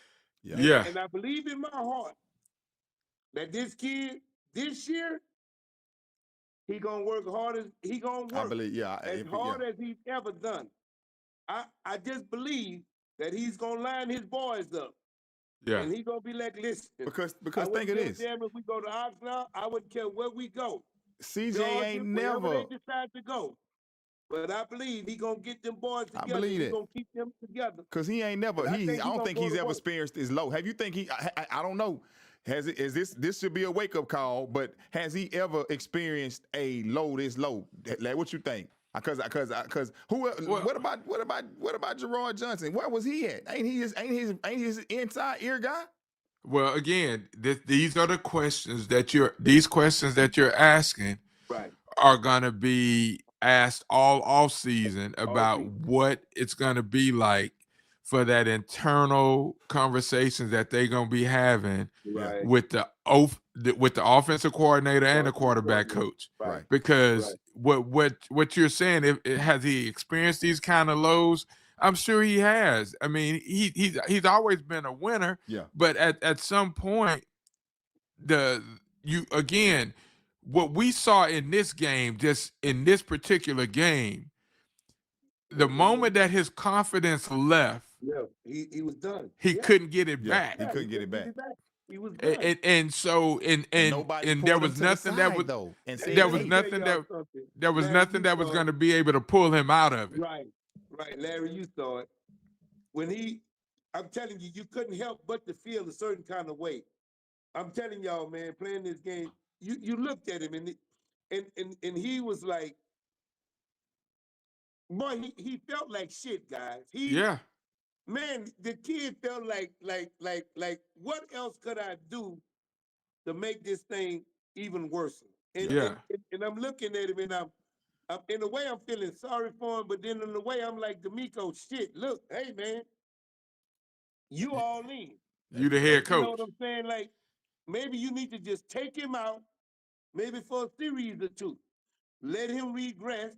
Yeah. And I believe in my heart that this kid, this year, he gonna work hard as he gonna work. I believe, as hard as he's ever done. I just believe that he's gonna line his boys up Yeah. And he gonna be like, listen, Because I think wouldn't of give a this. damn if we go to Oxnard. I wouldn't care where we go. CJ ain't Wherever never. they decide to go. But I believe he gonna get them boys I together. believe He it. gonna keep them together. Cause he ain't never. And I I think he don't gonna think go he's to ever work. experienced this low. Have you think he? I don't know. Is this should be a wake up call? But has he ever experienced a low this low? Like, what you think? Because who? Well- What about Gerard Johnson? Where was he at? Ain't he his inside ear guy? Well, again, these are the questions that you're asking Right. are gonna be asked all off season about season. what it's gonna be like for that internal conversations that they're gonna be having Right. with the offensive coordinator and the quarterback coach. Right. Because what you're saying, has he experienced these kind of lows? I'm sure he has. I mean, he's always been a winner. Yeah. But at some point, what we saw in this game, just in this particular game, the moment that his confidence left, Yeah, he was done. he couldn't get it Yeah, back. he couldn't get it back. He was done. And there was nothing that was though. And said, there was hey, nothing that there was Larry, nothing you that was saw going to be able to pull him out of it. Right. Larry, you saw it. I'm telling you, you couldn't help but to feel a certain kind of way. I'm telling y'all, man, playing this game, you looked at him and he was like, boy, he felt like shit, guys. Yeah. Man, the kid felt like, what else could I do to make this thing even worse? And I'm looking at him, and I'm in a way I'm feeling sorry for him, but then in a way I'm like, D'Amico, shit, look, hey man, you all in. You the head coach. You know what I'm saying? Like, maybe you need to just take him out, maybe for a series or two. Let him regress.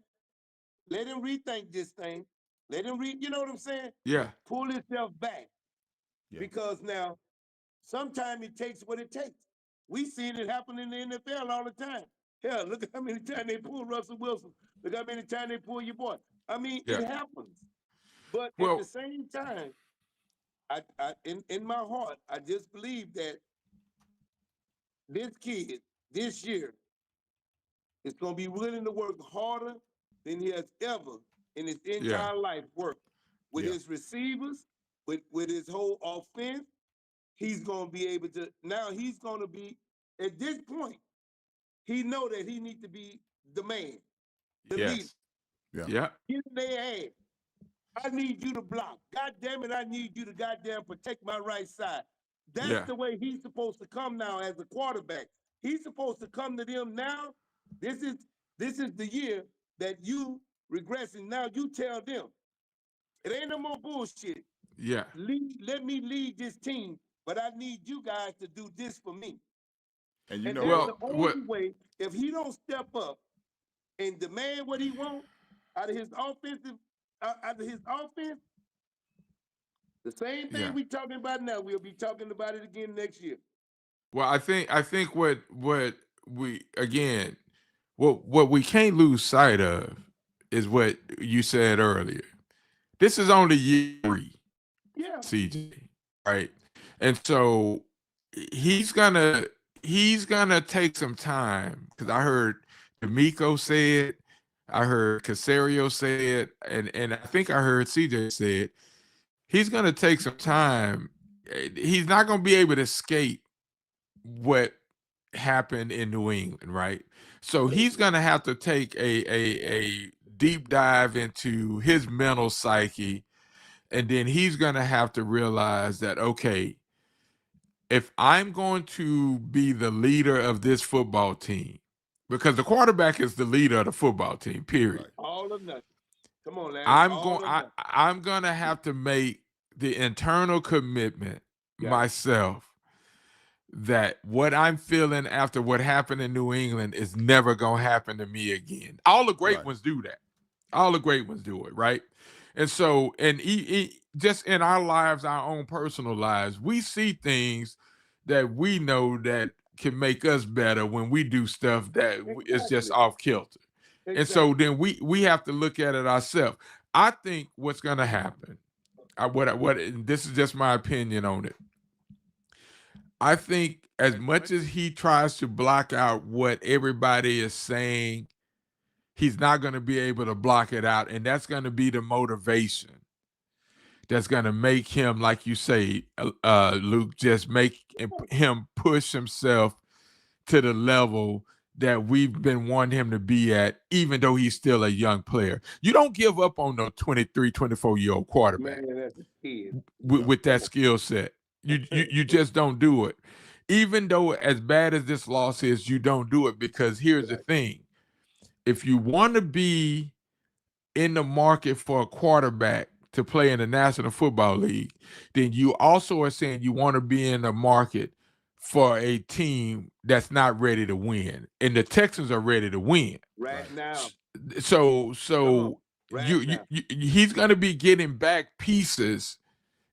Let him rethink this thing. Let him you know what I'm saying? Yeah. Pull himself back. Yeah. Because now, sometimes it takes what it takes. We seen it happen in the NFL all the time. Hell, look at how many times they pull Russell Wilson. Look how many times they pull your boy. I mean, it happens. But at the same time, in my heart, I just believe that this kid, this year, is going to be willing to work harder than he has ever in his entire life worked. With his receivers, with his whole offense, he's going to be able to, now he's going to be, at this point, he know that he needs to be the man, the leader. Yeah. Get in their ass. I need you to block. God damn it, I need you to goddamn protect my right side. That's the way he's supposed to come now as a quarterback. He's supposed to come to them now. This is the year that you regressing. Now you tell them, it ain't no more bullshit. Yeah. Let me lead this team, but I need you guys to do this for me. And you and know that's the only way, if he don't step up and demand what he wants out of his offense, the same thing we talking about now, we'll be talking about it again next year. Well, I think what we can't lose sight of is what you said earlier. This is only year 3, CJ, right? And so he's gonna take some time, because I heard D'Amico say it, I heard Caserio say it, and I think I heard CJ say it. He's gonna take some time. He's not gonna be able to escape what happened in New England, right? So he's gonna have to take a deep dive into his mental psyche, and then he's gonna have to realize that, okay, if I'm going to be the leader of this football team, because the quarterback is the leader of the football team, period. All or nothing. Come on, Larry. I'm gonna have to make the internal commitment myself that what I'm feeling after what happened in New England is never gonna happen to me again. All the great ones do that. All the great ones do it, right? And so, and just in our lives, our own personal lives, we see things that we know that can make us better when we do stuff that is just off kilter. And so then we have to look at it ourselves. I think what's going to happen, this is just my opinion on it. I think as much as he tries to block out what everybody is saying, he's not going to be able to block it out, and that's going to be the motivation that's going to make him, like you say, Luke, just make him push himself to the level that we've been wanting him to be at, even though he's still a young player. You don't give up on no 23, 24-year-old quarterback Man, that's a kid. with that skill set. You just don't do it. Even though as bad as this loss is, you don't do it, because here's the thing. If you want to be in the market for a quarterback to play in the National Football League, then you also are saying you want to be in the market for a team that's not ready to win. And the Texans are ready to win. Right now. So Right now. he's going to be getting back pieces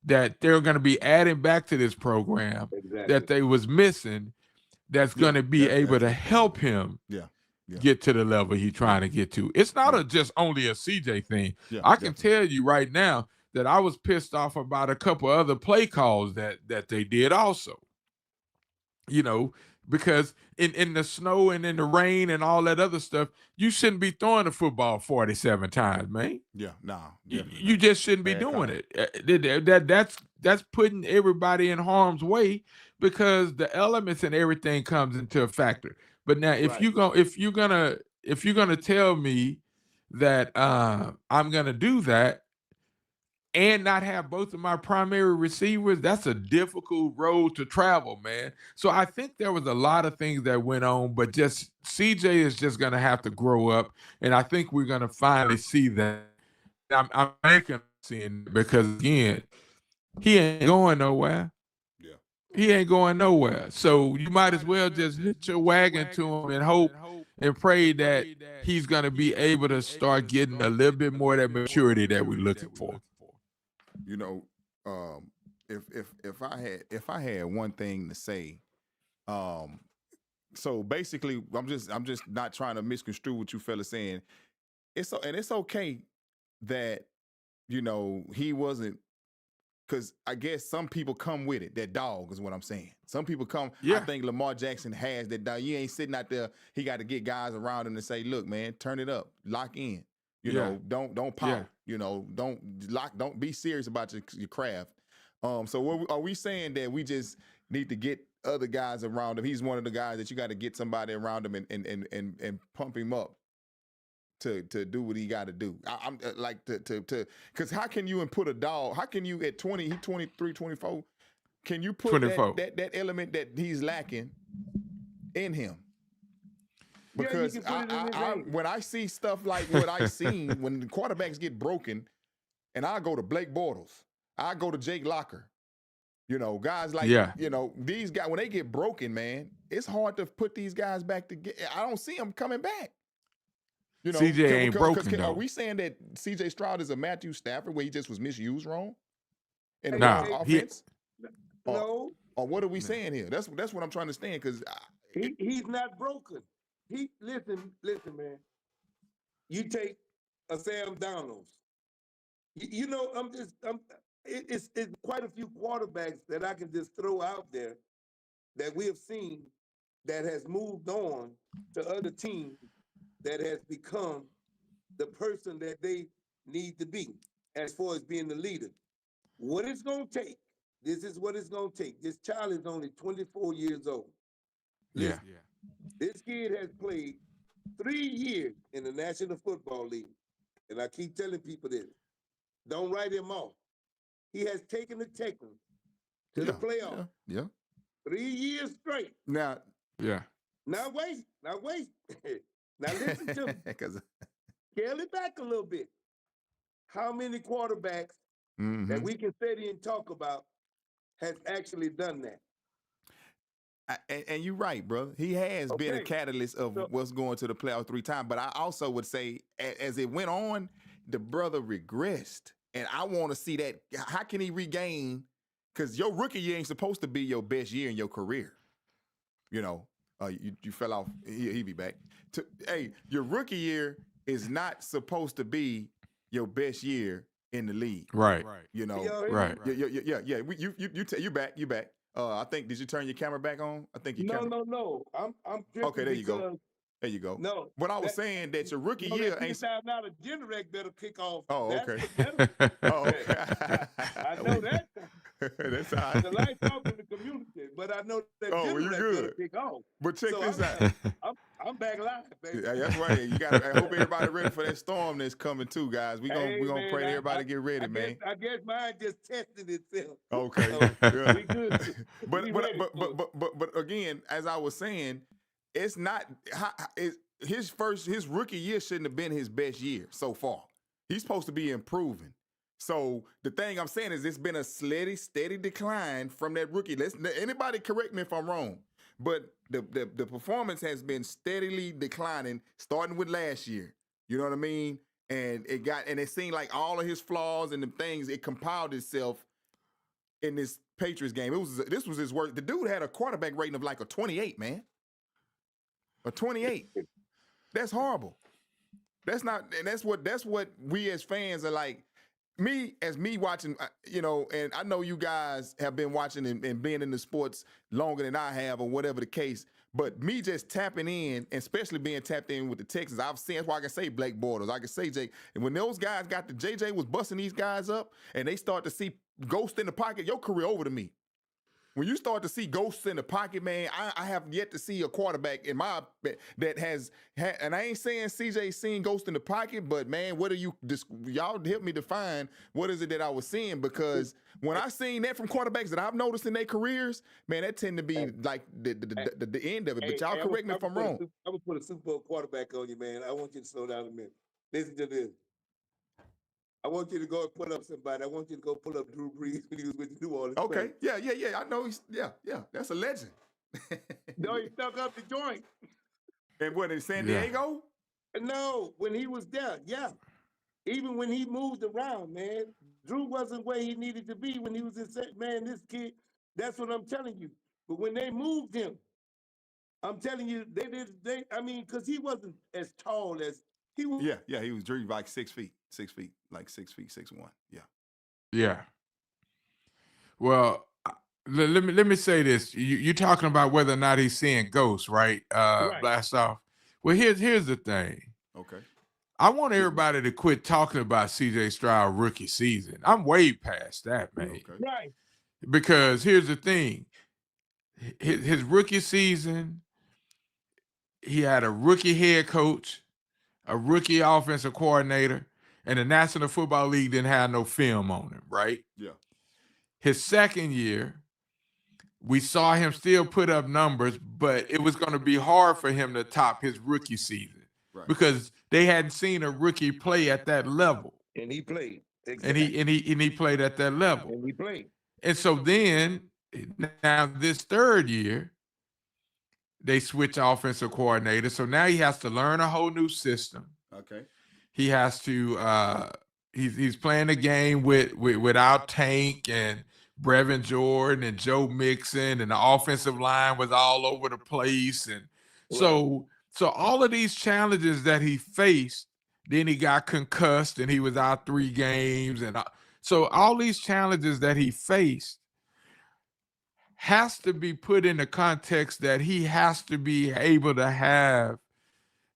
that they're going to be adding back to this program that they was missing, that's going to be able to help him get to the level he's trying to get to. It's not just only a CJ thing. I can tell you right now that I was pissed off about a couple other play calls that they did also. You know, because in the snow and in the rain and all that other stuff, you shouldn't be throwing the football 47 times, man. You just shouldn't be doing it. That's putting everybody in harm's way, because the elements and everything comes into a factor. But now, if you're gonna tell me that I'm gonna do that and not have both of my primary receivers, that's a difficult road to travel, man. So I think there was a lot of things that went on, but just CJ is just going to have to grow up, and I think we're going to finally see that. I'm making seeing, because again, he ain't going nowhere. He ain't going nowhere. So you might as well just hit your wagon to him and hope and pray that he's going to be able to start getting a little bit more of that maturity that we're looking for. You know, if I had one thing to say, so basically, I'm just not trying to misconstrue what you fellas saying. It's okay that, you know, he wasn't, because I guess some people come with it. That dog is what I'm saying. Some people come. I think Lamar Jackson has that dog. You ain't sitting out there. He got to get guys around him to say, look, man, turn it up, lock in. You know, don't pout. You know, don't be serious about your craft. So are we saying that we just need to get other guys around him? He's one of the guys that you got to get somebody around him and pump him up to do what he got to do. I'm like to because how can you put a dog? How can you at 20, he 23, 24? Can you put that element that he's lacking in him? Because when I see stuff like what I seen when the quarterbacks get broken, and I go to Blake Bortles, I go to Jake Locker, you know, guys like, you know, these guys, when they get broken, man, it's hard to put these guys back together. I don't see them coming back. You know, CJ ain't broken, though. Are we saying that CJ Stroud is a Matthew Stafford where he just was misused wrong in the offense? No. Or what are we saying here? That's what I'm trying to understand, because he's not broken. Listen, man. You take a Sam Donald. You know, it's quite a few quarterbacks that I can just throw out there that we have seen that has moved on to other teams, that has become the person that they need to be as far as being the leader. What it's going to take, this is what it's going to take. This child is only 24 years old. Listen, this kid has played 3 years in the National Football League. And I keep telling people this. Don't write him off. He has taken the Texans to the playoffs. 3 years straight. Now wait. Now listen to me. Scale it back a little bit. How many quarterbacks that we can sit here and talk about has actually done that? And you're right, brother. He has been a catalyst of what's going to the playoffs 3 times. But I also would say, as it went on, the brother regressed. And I want to see that. How can he regain? Because your rookie year ain't supposed to be your best year in your career. You know, you fell off. He'll be back. Your rookie year is not supposed to be your best year in the league. Right. You know. Right. Yeah. You back. I think, did you turn your camera back on? I think your camera. No. I'm tripping Okay, there you go. because There you go. no. But I was saying that your rookie year that ain't. $3,000 generator better kick off. Oh, That's okay. the better. Oh, okay. I know that. That's all right. The lights off in the community, but I know that Oh, well, you generator better good. kick off. But check So this out. I'm back live, baby. Yeah, that's right. You got. I hope everybody ready for that storm that's coming too, guys. We gonna pray that everybody get ready, man. I guess mine just tested itself. Okay. So, Yeah. we good. But again, as I was saying, it's not his rookie year shouldn't have been his best year so far. He's supposed to be improving. So the thing I'm saying is it's been a steady decline from that rookie. Anybody correct me if I'm wrong, but the performance has been steadily declining, starting with last year. You know what I mean? And it seemed like all of his flaws and the things, it compiled itself in this Patriots game. This was his worst. The dude had a quarterback rating of like a 28, man. A 28. That's horrible. That's what we as fans are like. Me watching, and I know you guys have been watching and being in the sports longer than I have, or whatever the case. But me just tapping in, and especially being tapped in with the Texans, I've seen. That's why I can say Blake Bortles. I can say Jake. And when those guys got the JJ was busting these guys up, and they start to see ghosts in the pocket, your career over to me. When you start to see ghosts in the pocket, man, I have yet to see a quarterback in my that has and I ain't saying CJ seen ghosts in the pocket, but man, y'all help me define what is it that I was seeing? Because when I seen that from quarterbacks that I've noticed in their careers, man, that tend to be like the end of it. But y'all correct me if I'm wrong. I'm gonna put a Super Bowl quarterback on you, man. I want you to slow down a minute. Listen to this. I want you to go and pull up somebody. I want you to go pull up Drew Brees when he was with the New Orleans. Okay. Yeah. I know he's that's a legend. No, he stuck up the joint. And what, in San Diego? No, when he was there, yeah. Even when he moved around, man, Drew wasn't where he needed to be when he was in man, this kid, that's what I'm telling you. But when they moved him, I'm telling you, because he wasn't as tall as he was. Yeah, he was Drew like 6 feet, like 6 feet, 6'1". Yeah. Yeah. Well, let me say this. You're talking about whether or not he's seeing ghosts, right? Right. Blastoff. Well, here's the thing. Okay. I want everybody to quit talking about CJ Stroud rookie season. I'm way past that, man. Okay. Right. Because here's the thing. His rookie season, he had a rookie head coach, a rookie offensive coordinator, and the National Football League didn't have no film on him, right? Yeah. His second year, we saw him still put up numbers, but it was going to be hard for him to top his rookie season because they hadn't seen a rookie play at that level. And he played. Exactly. And he played at that level. And he played. And so then, now this third year, they switch offensive coordinator. So now he has to learn a whole new system. Okay. He has to he's playing the game without Tank and Brevin Jordan and Joe Mixon, and the offensive line was all over the place. And so all of these challenges that he faced, then he got concussed and he was out 3 games. And so all these challenges that he faced has to be put in the context that he has to be able to have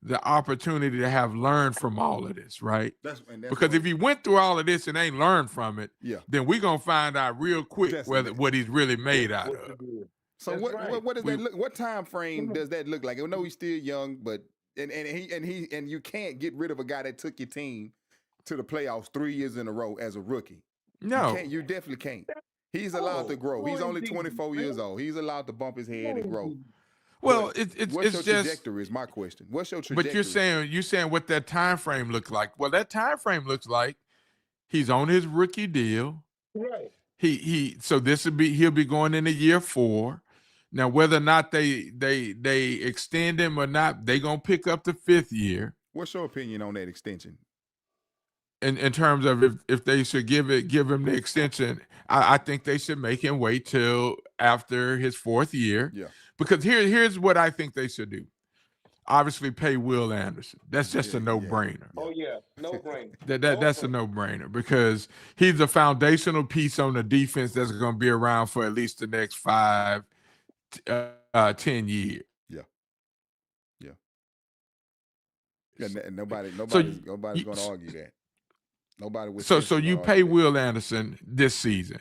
the opportunity to have learned from all of this, right? That's because if he went through all of this and ain't learned from it, then we're gonna find out real quick what he's really made out of. So what does that look? What time frame does that look like? I know he's still young, but and you can't get rid of a guy that took your team to the playoffs 3 years in a row as a rookie. No, you definitely can't. He's allowed to grow. He's only 24 years old. He's allowed to bump his head and grow. Well, what's your just trajectory is my question. What's your trajectory? But you're saying what that time frame looks like. Well, that time frame looks like he's on his rookie deal. Right. So he'll be going into year 4. Now, whether or not they extend him or not, they're gonna pick up the 5th year. What's your opinion on that extension? In terms of if they should give him the extension, I think they should make him wait till after his 4th year. Yeah. Because here's what I think they should do. obviously pay Will Anderson. That's just a Yeah. no-brainer. Oh yeah, no brainer. That's a no-brainer because he's a foundational piece on the defense that's going to be around for at least the next 10 years. Yeah. And nobody's going to argue that. Nobody would. So you pay Will Anderson this season,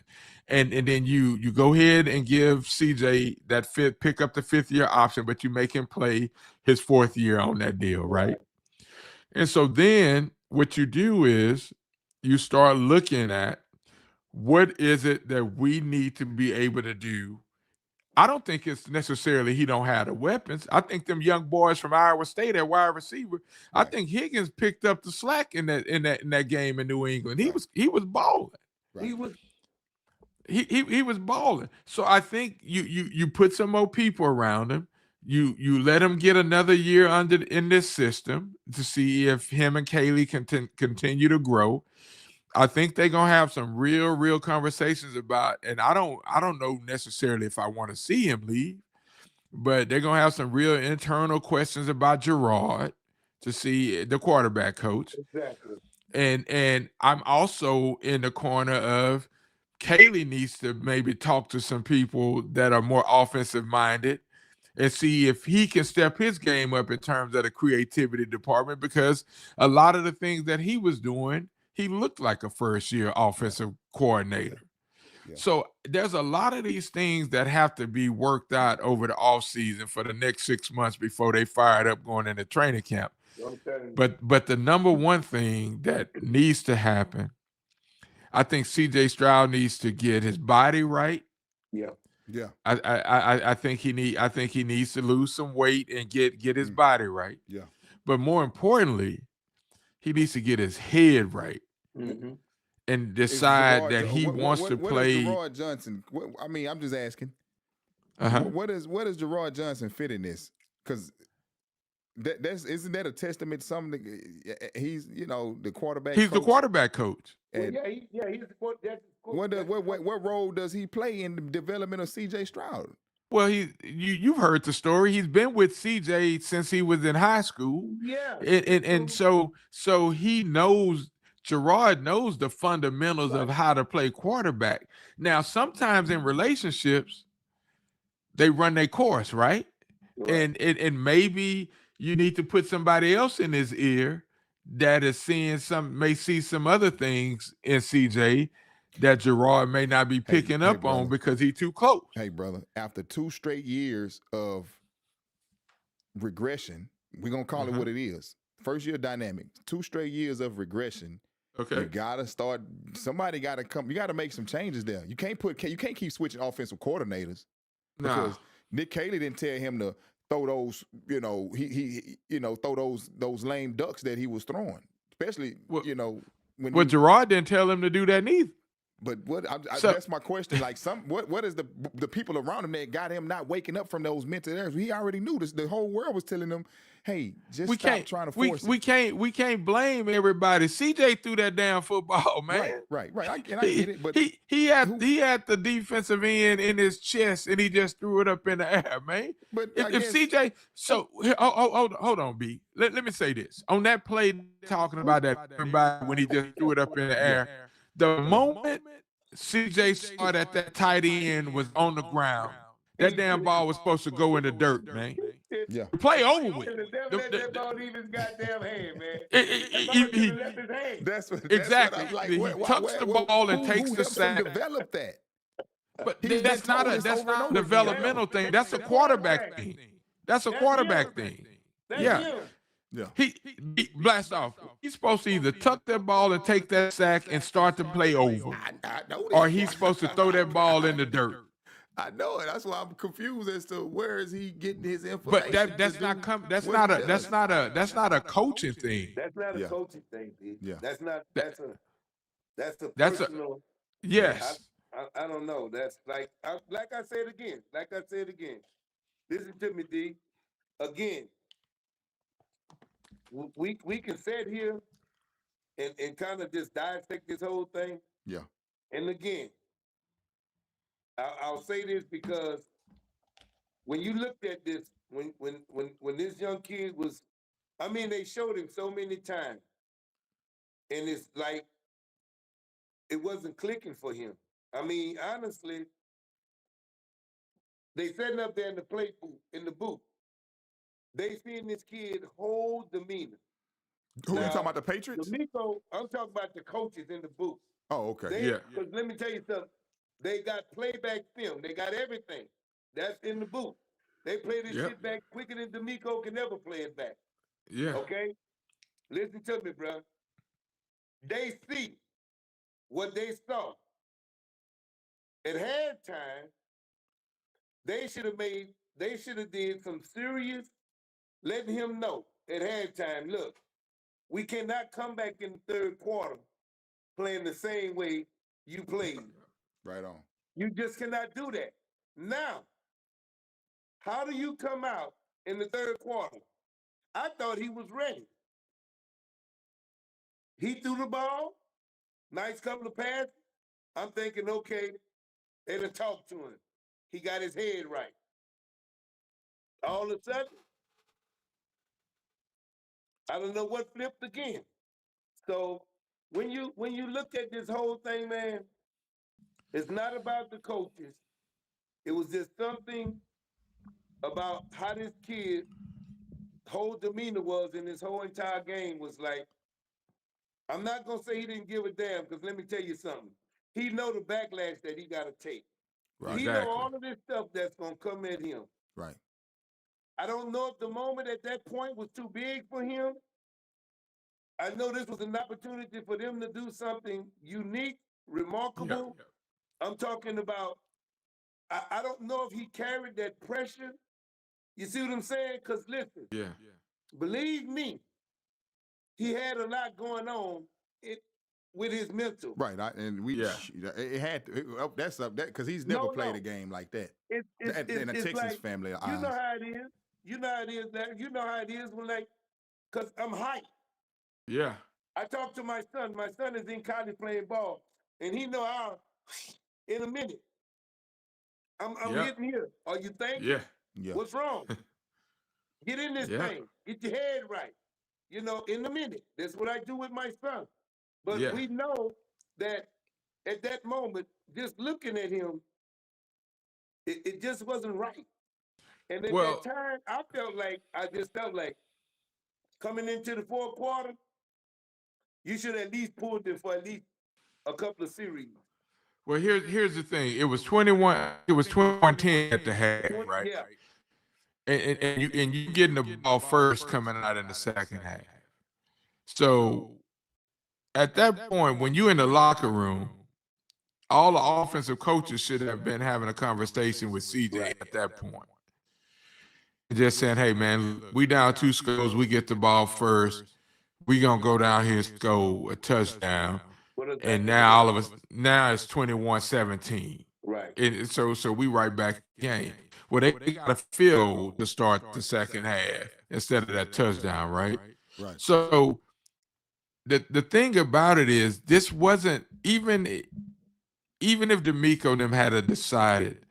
and then you go ahead and give CJ that pick up the 5th-year option, but you make him play his 4th year on that deal, right? And so then what you do is you start looking at what is it that we need to be able to do. I don't think it's necessarily he don't have the weapons. I think them young boys from Iowa State at wide receiver. I think Higgins picked up the slack in that game in New England. He was balling. Right. He was balling. So I think you put some more people around him. You let him get another year in this system to see if him and Kaylee can continue to grow. I think they're gonna have some real conversations about, and I don't know necessarily if I want to see him leave, but they're gonna have some real internal questions about Gerard to see the quarterback coach. Exactly. And I'm also in the corner of Kaylee needs to maybe talk to some people that are more offensive minded and see if he can step his game up in terms of the creativity department, because a lot of the things that he was doing, he looked like a first-year offensive coordinator. Yeah. So there's a lot of these things that have to be worked out over the offseason for the next 6 months before they fired up going into training camp. But the number one thing that needs to happen, I think CJ Stroud needs to get his body right. Yeah. I think he needs to lose some weight and get his body right. Yeah. But more importantly, he needs to get his head right and decide that he wants to play. What is Gerard Johnson? I'm just asking. What does Gerard Johnson fit in this? Because isn't that a testament to something? He's the quarterback. He's the quarterback coach. He's the quarterback. What role does he play in the development of CJ Stroud? Well, you've heard the story. He's been with CJ since he was in high school. Yeah. And so he knows, Gerard knows the fundamentals of how to play quarterback. Now, sometimes in relationships, they run their course, right? And maybe you need to put somebody else in his ear that is may see some other things in CJ that Gerard may not be picking up on because he's too close. Hey, brother, after 2 straight years of regression, we're going to call it what it is. First year dynamic, 2 straight years of regression. Okay. You got to start, somebody got to come, you got to make some changes there. You can't keep switching offensive coordinators. Because Nick Caley didn't tell him to throw those, throw those lame ducks that he was throwing. Especially, when Gerard didn't tell him to do that neither. But that's my question. Like, what is the people around him that got him not waking up from those mental errors? He already knew this. The whole world was telling him, "Hey, stop trying to force it." We can't blame everybody. CJ threw that damn football, man. Right. I get it. But he had the defensive end in his chest, and he just threw it up in the air, man. But if CJ, so hold on, B. Let me say this on that play, talking about that when he just threw it up in the air. The moment CJ saw that tight end was on the ground, that damn ball was supposed to go in the dirt, man. Yeah. The play over with. That ball leave his goddamn hand, man. That's what exactly. I'm like, he tucks the ball and takes the sack. Develop that. But that's not a developmental thing. That's a quarterback thing. That's a quarterback thing. Yeah. Yeah. He Blastoff. He's supposed to either tuck that ball and take that sack and start the play over, I know or he's supposed to throw that ball in the dirt. I know it. That's why I'm confused as to where is he getting his information. But that's not a coaching thing. That's not a coaching thing, dude. Yeah. That's a personal. Yes. I don't know. That's like I said again. Listen to me, D. Again. We can sit here and kind of just dissect this whole thing. Yeah. And again, I'll say this because when you looked at this, when this young kid was, I mean, they showed him so many times, and it's like it wasn't clicking for him. I mean, honestly, they sitting up there in the play booth, in the booth. They seeing this kid whole demeanor. Who you Now, talking about, the Patriots? D'Amico, I'm talking about the coaches in the booth. Oh, okay. They, Yeah. because let me tell you something. They got playback film. They got everything. That's in the booth. They play this Yep. shit back quicker than D'Amico can ever play it back. Yeah. Okay? Listen to me, bro. They see what they saw. At halftime, they should have did some serious letting him know at halftime, look, we cannot come back in the third quarter playing the same way you played. Right on. You just cannot do that. Now, how do you come out in the third quarter? I thought he was ready. He threw the ball, nice couple of passes. I'm thinking, okay, they done talked to him. He got his head right. All of a sudden, I don't know what flipped again. So when you look at this whole thing, man, it's not about the coaches. It was just something about how this kid whole demeanor was in this whole entire game was like, I'm not gonna say he didn't give a damn, because let me tell you something. He know the backlash that he gotta take. Right. He Exactly. know all of this stuff that's gonna come at him. Right. I don't know if the moment at that point was too big for him. I know this was an opportunity for them to do something unique, remarkable. Yep. I'm talking about, I don't know if he carried that pressure. You see what I'm saying? Because listen, Yeah. believe me, he had a lot going on with his mental. Right. It had to. That's up that because he's never played a game like that. It's in a Texas like, family. you know how it is. You know how it is. You know how it is when, like, because I'm hyped. Yeah. I talked to my son. My son is in college playing ball, and he know how. In a minute, I'm hitting here. Are you thinking? Yeah. Yeah. What's wrong? Get in this Yeah. thing. Get your head right. You know, in a minute. That's what I do with my son. But Yeah. we know that at that moment, just looking at him, it just wasn't right. And at that time, I just felt like coming into the fourth quarter, you should at least pulled it for at least a couple of series. Well, here's the thing. It was 21. It was 21-10 at the half, right? Yeah. And you getting the ball first coming out in the second half. So at that point, when you in the locker room, all the offensive coaches should have been having a conversation with CJ at that point. Just saying, hey man, we down 2 scores. We get the ball first. We gonna go down here and score a touchdown. And now all of us, now it's 21-17. Right. And so we right back in the game. Well, they got a field to start the second half instead of that touchdown, right? Right. So the thing about it is, this wasn't even if D'Amico and them had decided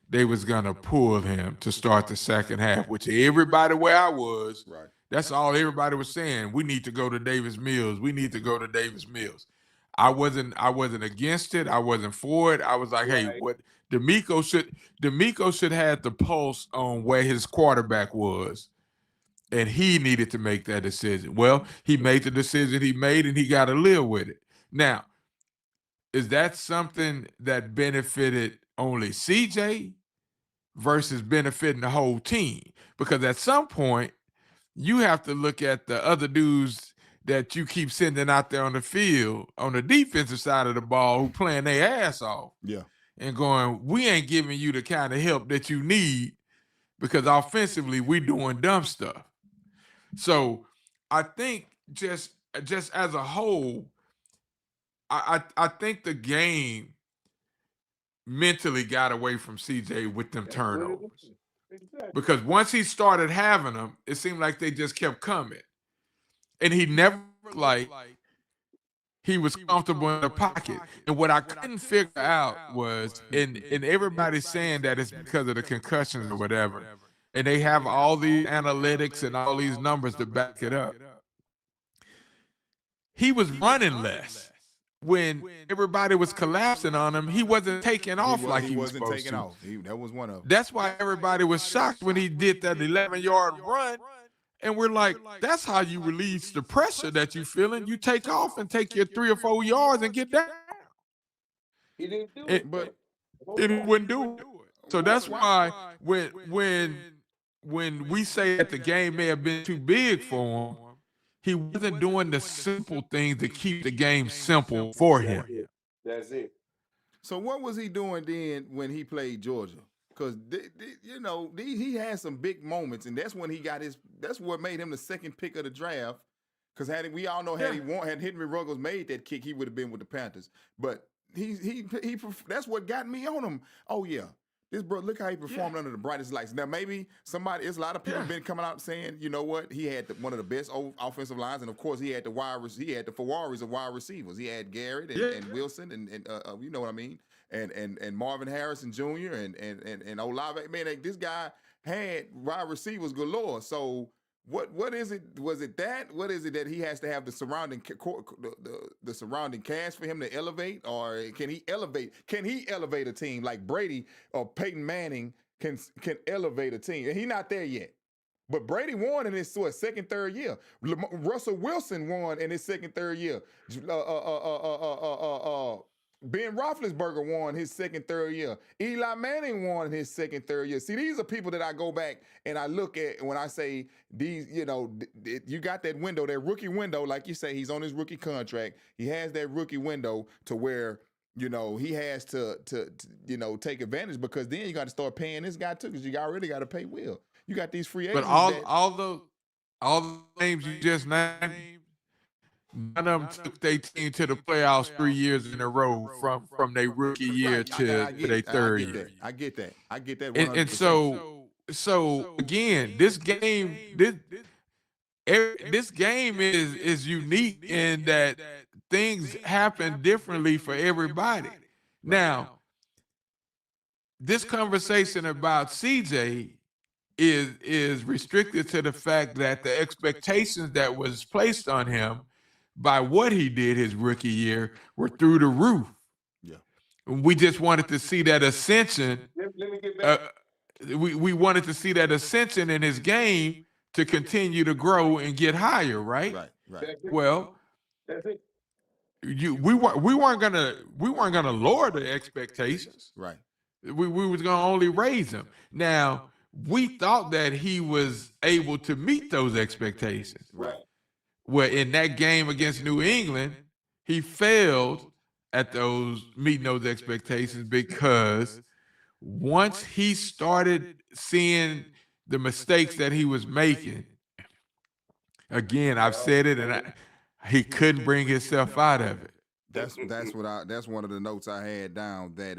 they was gonna pull him to start the second half, which everybody where I was, Right. that's all everybody was saying. We need to go to Davis Mills. We need to go to Davis Mills. I wasn't against it. I wasn't for it. I was like, hey, what D'Amico should have the pulse on where his quarterback was, and he needed to make that decision. Well, he made the decision he made, and he got to live with it. Now, is that something that benefited only CJ versus benefiting the whole team? Because at some point, you have to look at the other dudes that you keep sending out there on the field on the defensive side of the ball who playing their ass off. Yeah. And going, we ain't giving you the kind of help that you need because offensively we doing dumb stuff. So I think just as a whole, I think the game mentally got away from CJ with them turnovers. Exactly. Because once he started having them, it seemed like they just kept coming. And he never he was comfortable in the pocket. And what I couldn't figure out was, and everybody's saying that it's because of the concussions or whatever, and they have all these analytics and all these numbers to back it up. He was running less. When everybody was collapsing on him, he wasn't taking off like he was supposed to. That was one of them. That's why everybody was shocked when he did that 11-yard run. And we're like, that's how you release the pressure that you feeling. You take off and take your 3 or 4 yards and get down. He didn't do it, but he wouldn't do it. So that's why when we say that the game may have been too big for him, he wasn't doing the simple things to keep the game simple for him. That's it. So what was he doing then when he played Georgia? Because he had some big moments, and that's when he got his. That's what made him the second pick of the draft. Because had Henry Ruggles made that kick, he would have been with the Panthers. But he that's what got me on him. Oh yeah, this bro, look how he performed under the brightest lights. Now maybe it's a lot of people been coming out saying, you know what, he had one of the best offensive lines, and of course he had the Ferraris of wide receivers. He had Garrett and Wilson and you know what I mean. And Marvin Harrison Jr. and Olave. Man, this guy had wide receivers galore. So what is it? Was it that? What is it that he has to have the surrounding the surrounding cast for him to elevate, or can he elevate? Can he elevate a team like Brady or Peyton Manning can elevate a team? And he's not there yet. But Brady won in his second, third year. Russell Wilson won in his second, third year. Ben Roethlisberger won his second, third year. Eli Manning won in his second, third year. See, these are people that I go back and I look at when I say these, you got that window, that rookie window, like you say, he's on his rookie contract. He has that rookie window to where, he has to take advantage, because then you got to start paying this guy too, because you already got to pay Will. You got these free agents. But all the names you just named, none of them took their team to the playoffs 3 years in a row from their rookie year to their third year. I get that. 100%. And so again, this game is unique in that things happen differently for everybody. Now, this conversation about CJ is restricted to the fact that the expectations that was placed on him by what he did his rookie year were through the roof. Yeah. We just wanted to see that ascension. Let me get back. We wanted to see that ascension in his game to continue to grow and get higher, right? Right. That's it. We weren't gonna lower the expectations. Right. We was gonna only raise them. Now, we thought that he was able to meet those expectations. Right. Well, in that game against New England, he failed at meeting those expectations, because once he started seeing the mistakes that he was making, again, I've said it, and he couldn't bring himself out of it. That's one of the notes I had down, that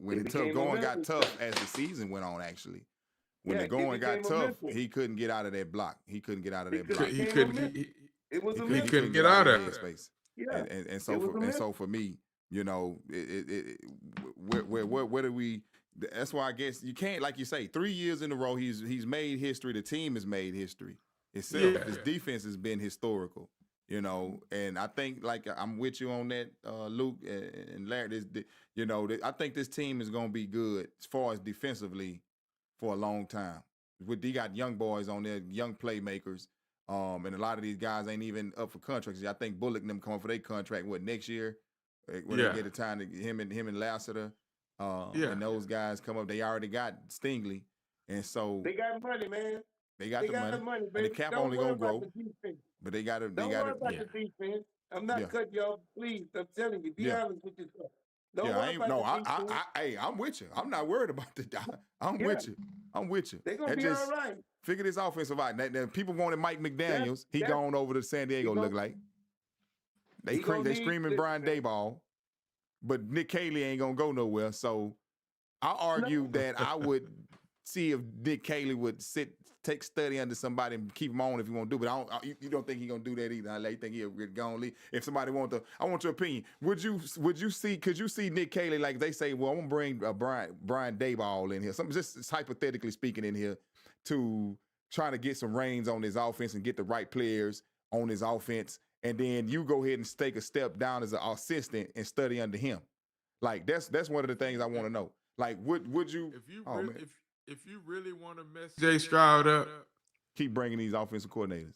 when going got tough as the season went on, actually. When the going got tough, he couldn't get out of that block. He couldn't get out of that block. He couldn't get out of it. Space. Yeah. And so for me, where do we? That's why I guess you can't, like you say, 3 years in a row he's made history. The team has made history itself. Yeah. His defense has been historical. And I think, like, I'm with you on that, Luke and Larry. I think this team is going to be good as far as defensively for a long time. You got young boys on there, young playmakers, and a lot of these guys ain't even up for contracts. I think Bullock and them come for their contract next year when they get the time to him and Lassiter, and those guys come up. They already got Stingley, and so they got money, man. They got the money, and the cap only gonna grow. But they got to. Don't worry about the defense. I'm not cutting y'all. Please, I'm telling you. Be honest with yourself. I'm with you. I'm not worried about the. I'm with you. They're gonna be all right. Figure this offensive out. Now, people wanted Mike McDaniels. He gone over to San Diego. Look like they screaming Brian Daboll, but Nick Caley ain't gonna go nowhere. So I argue that I would see if Nick Caley would take study under somebody and keep him on if you want to do. But you don't think he's gonna do that either. You think he'll get gone leave. If somebody I want your opinion. Could you see Nick Caley, like they say, well, I'm gonna bring Brian Daboll in here. Something just hypothetically speaking in here to try to get some reins on his offense and get the right players on his offense, and then you go ahead and take a step down as an assistant and study under him. Like that's one of the things I want to know. Like, would you? If you really want to mess CJ Stroud up, keep bringing these offensive coordinators.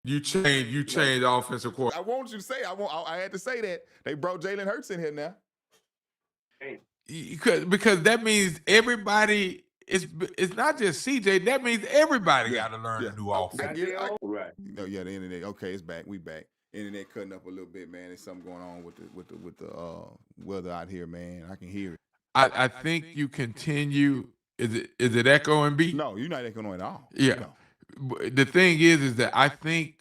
You change the offensive coordinator. I want you to say. I had to say that they brought Jalen Hurts in here now. Because that means everybody. It's not just CJ. That means everybody got to learn a new offense. Right. The internet. Okay, it's back. We back. Internet cutting up a little bit, man. There's something going on with the weather out here, man. I can hear it. I think you continue. Is it echoing B? No, you're not echoing at all. Yeah. No. The thing is that I think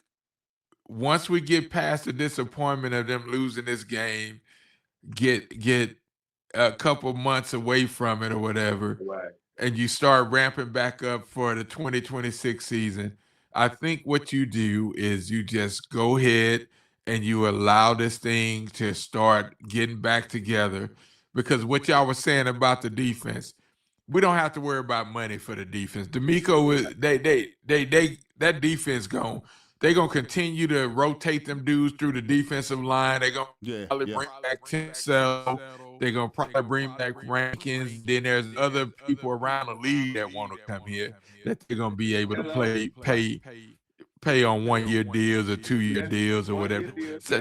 once we get past the disappointment of them losing this game, get a couple months away from it or whatever, right, and you start ramping back up for the 2026 season, I think what you do is you just go ahead and you allow this thing to start getting back together. Because what y'all were saying about the defense, we don't have to worry about money for the defense. D'Amico, that defense they're gonna continue to rotate them dudes through the defensive line. They're gonna probably bring back Tinsel. They're gonna probably bring back Rankins. Then there's other people around the league that want to come here that they're gonna be able to pay on 1-year deals or 2-year deals or whatever. So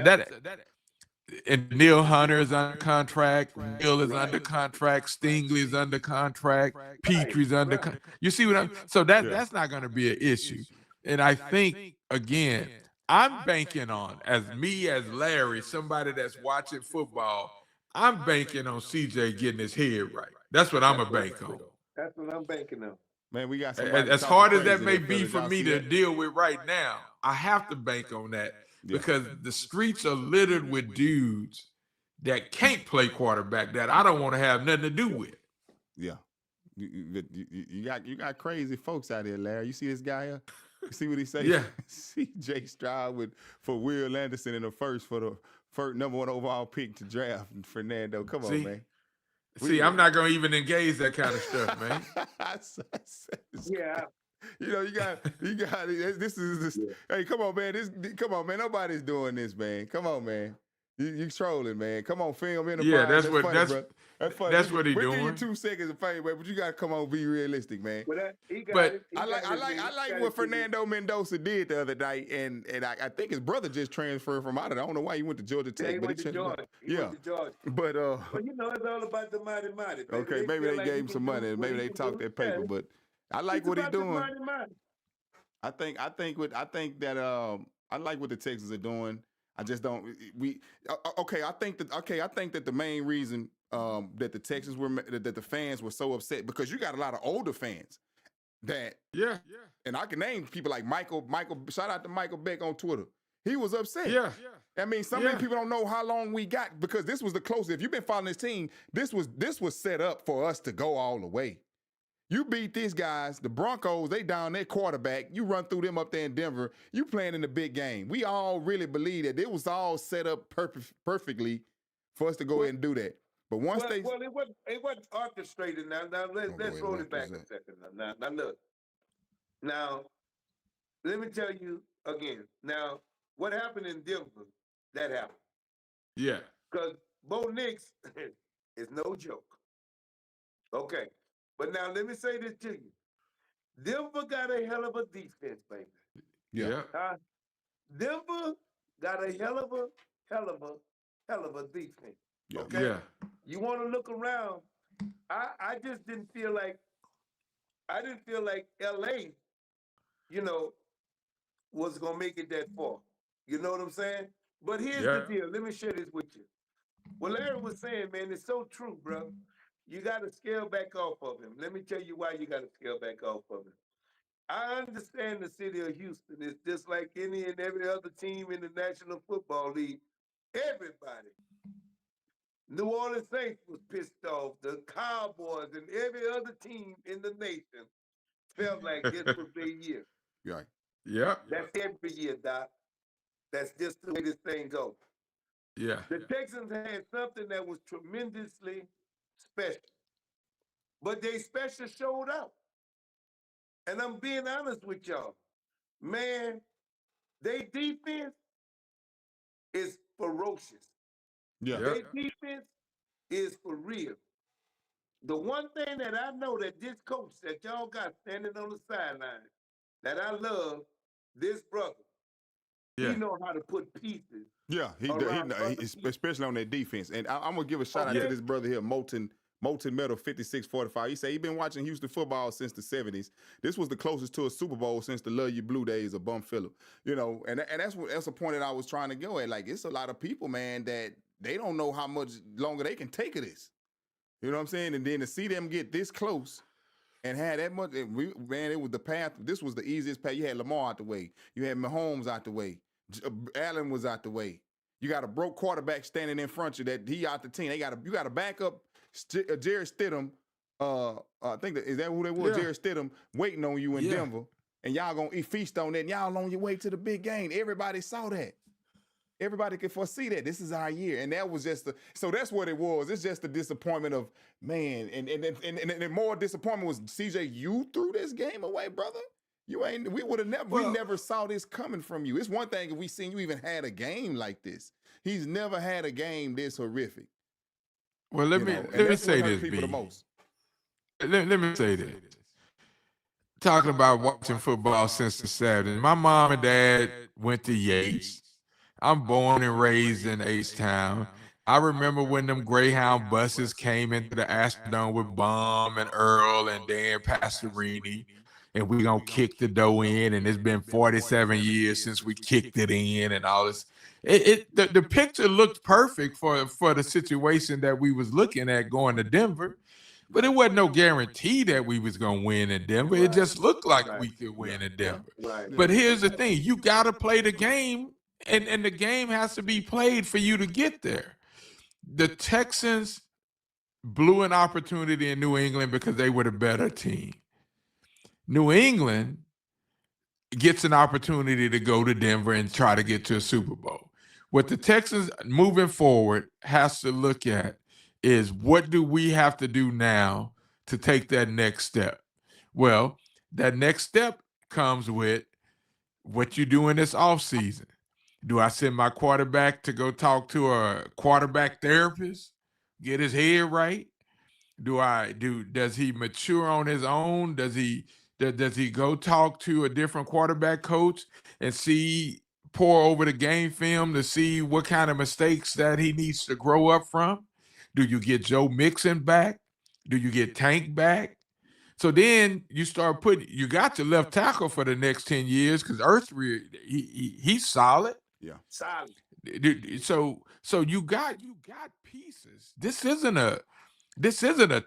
and Neil Hunter is under contract. Neil is under contract. Stingley is under contract. Petrie's under contract. You see what I'm? So that's not going to be an issue. And I think again, I'm banking on as Larry, somebody that's watching football. I'm banking on CJ getting his head right. That's what I'm a bank on. That's what I'm banking on. Man, we got as hard as that may be for me to deal with right now. I have to bank on that. Because the streets are littered with dudes that can't play quarterback that I don't want to have nothing to do with. Yeah, you got crazy folks out here, Larry. You see this guy here? You see what he say? Yeah. CJ Stroud for Will Anderson in the first for the number 1 overall pick to draft Fernando. Come on, man. See, I'm not gonna even engage that kind of stuff, man. Yeah. You got this is this. Yeah. Hey, come on, man. Come on, man. Nobody's doing this, man. Come on, man. You trolling, man. Come on, film in the that's funny, that's funny. That's what he's doing. We'll give you 2 seconds of fame, man, but you gotta come on, be realistic, man. I like what Fernando Mendoza did the other night, and I think his brother just transferred from out of there. I don't know why he went to Georgia Tech. He went to Georgia. But well, it's all about the mighty. Okay, maybe they gave him some money, maybe they talked that paper, but I like what he's doing. I think that I like what the Texans are doing. I just don't. I think that the main reason that the Texans that the fans were so upset because you got a lot of older fans that and I can name people like Michael. Shout out to Michael Beck on Twitter. He was upset. Yeah. I mean, many people don't know how long we got because this was the closest. If you've been following this team, this was set up for us to go all the way. You beat these guys, the Broncos, they down their quarterback. You run through them up there in Denver. You playing in the big game. We all really believe that it was all set up perfectly for us to go ahead and do that. But once it wasn't orchestrated. Now let's roll it back a second. Now look. Now, let me tell you again. Now, what happened in Denver, that happened. Yeah. Because Bo Nix is no joke. Okay. But now let me say this to you. Denver got a hell of a defense, baby. Yeah. Denver got a hell of a defense. Okay. Yeah. You want to look around. I just didn't feel like LA, was gonna make it that far. You know what I'm saying? But here's the deal. Let me share this with you. What Larry was saying, man, it's so true, bro. You got to scale back off of him. Let me tell you why you got to scale back off of him. I understand the city of Houston is just like any and every other team in the National Football League. Everybody New Orleans Saints was pissed off. The Cowboys and every other team in the nation felt like this was their year. Right. Yeah. That's every year, Doc. That's just the way this thing goes. Yeah. The Texans had something that was tremendously special. But they special showed out. And I'm being honest with y'all. Man, their defense is ferocious. Yeah. Their defense is for real. The one thing that I know that this coach that y'all got standing on the sideline, that I love, this brother, Yeah. he know how to put pieces. Yeah, especially on that defense. And I'm gonna give a shout out to this brother here, Molten Metal 5645. He said he been watching Houston football since the 70s. This was the closest to a Super Bowl since the Love You Blue days of Bum Phillip. You know, and that's a point that I was trying to go at. Like, it's a lot of people, man, that they don't know how much longer they can take of this. You know what I'm saying? And then to see them get this close and had that much, man, it was the path. This was the easiest path. You had Lamar out the way. You had Mahomes out the way. Allen was out the way. You got a broke quarterback standing in front of you that he out the team. You got a backup Jared Stidham. I think is that who they was? Yeah. Jared Stidham waiting on you in Denver, and y'all gonna feast on that. And y'all on your way to the big game. Everybody saw that. Everybody could foresee that this is our year, and that was just so that's what it was. It's just the disappointment of man, and more disappointment was CJ. You threw this game away, brother. We would have never. We never saw this coming from you. It's one thing if we seen you even had a game like this. He's never had a game this horrific. Well, let me say this, B. Let me say this. Talking about watching football since the 70s. My mom and dad went to Yates. I'm born and raised in H-Town. I remember when them Greyhound buses came into the Astrodome with Baum and Earl and Dan Pastorini, and we gonna kick the dough in, and it's been 47 years since we kicked it in and all this. The picture looked perfect for the situation that we was looking at going to Denver, but it wasn't no guarantee that we was gonna win in Denver. It just looked like we could win in Denver. But here's the thing: you gotta play the game. And the game has to be played for you to get there. The Texans blew an opportunity in New England because they were the better team. New England gets an opportunity to go to Denver and try to get to a Super Bowl. What the Texans moving forward has to look at is what do we have to do now to take that next step? Well, that next step comes with what you do in this offseason. Do I send my quarterback to go talk to a quarterback therapist, get his head right? Does he mature on his own? Does he go talk to a different quarterback coach and pour over the game film to see what kind of mistakes that he needs to grow up from? Do you get Joe Mixon back? Do you get Tank back? So then you start you got your left tackle for the next 10 years because he's solid. Yeah. Solid. So you got pieces. This isn't a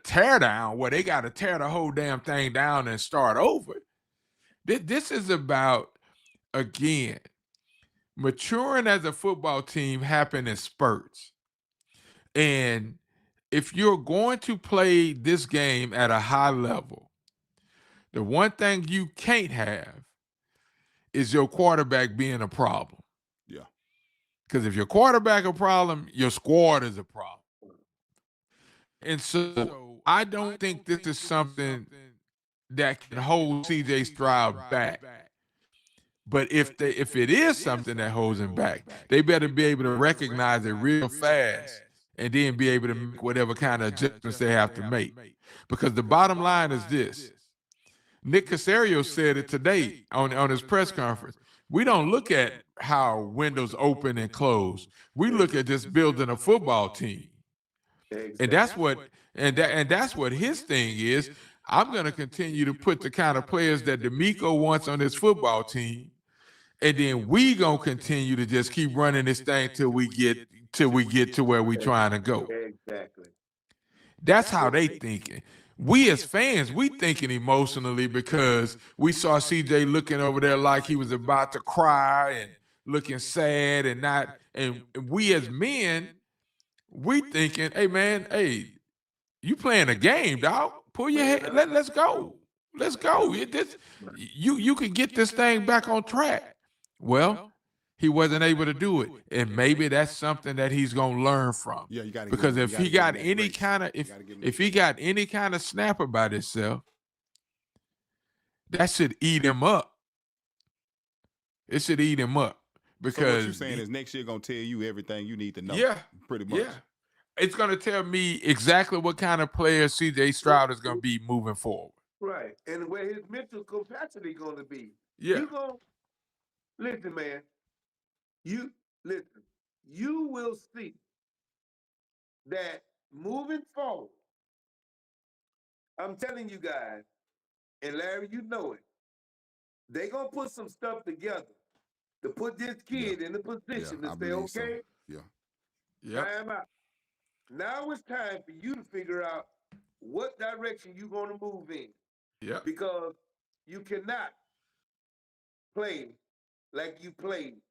tear down where they got to tear the whole damn thing down and start over. This is about, again, maturing as a football team happen in spurts. And if you're going to play this game at a high level, the one thing you can't have is your quarterback being a problem. Yeah. Because if your quarterback a problem, your squad is a problem. And so I don't think this is something that can hold CJ Stroud back. But if it is something that holds him back, they better be able to recognize it real fast and then be able to make whatever kind of adjustments they have to make. Because the bottom line is this. Nick Caserio said it today on his press conference. We don't look at how windows open and close. We look at just building a football team. And that's what his thing is. I'm going to continue to put the kind of players that D'Amico wants on this football team. And then we going to continue to just keep running this thing till we get to where we trying to go. Exactly. That's how they thinking. We as fans, we thinking emotionally because we saw CJ looking over there like he was about to cry and looking sad and we as men, we thinking, hey man, hey, you playing a game, dog. Pull your head. Let's go. Let's go. You can get this thing back on track. Well, he wasn't able to do it, and maybe that's something that he's gonna learn from. Yeah, you got to because if he got any kind of if he got any kind of snap about himself, that should eat him up. It should eat him up because so what you're saying is next year gonna tell you everything you need to know. Yeah, pretty much. Yeah, it's gonna tell me exactly what kind of player CJ Stroud is gonna be moving forward. Right, and where his mental capacity going to be. Yeah. You going listen, man. You listen. You will see that moving forward. I'm telling you guys, and Larry, you know it. They gonna put some stuff together to put this kid in the position to say, okay, time out. Now it's time for you to figure out what direction you're gonna move in. Yeah. Because you cannot play like you played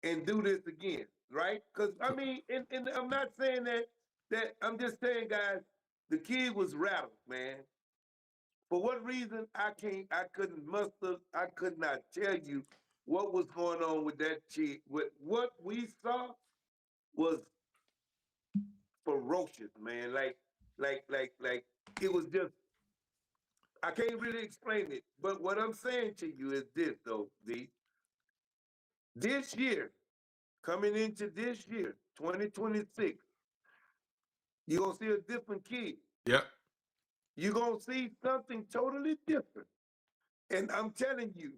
and do this again, right? Because I mean, and I'm not saying that I'm just saying, guys, the kid was rattled, man. For what reason I could not tell you what was going on with that kid. What we saw was ferocious, man. Like it was just, I can't really explain it. But what I'm saying to you is this, though, Z. This year, coming into this year, 2026, you're going to see a different kid. Yep. You're going to see something totally different. And I'm telling you,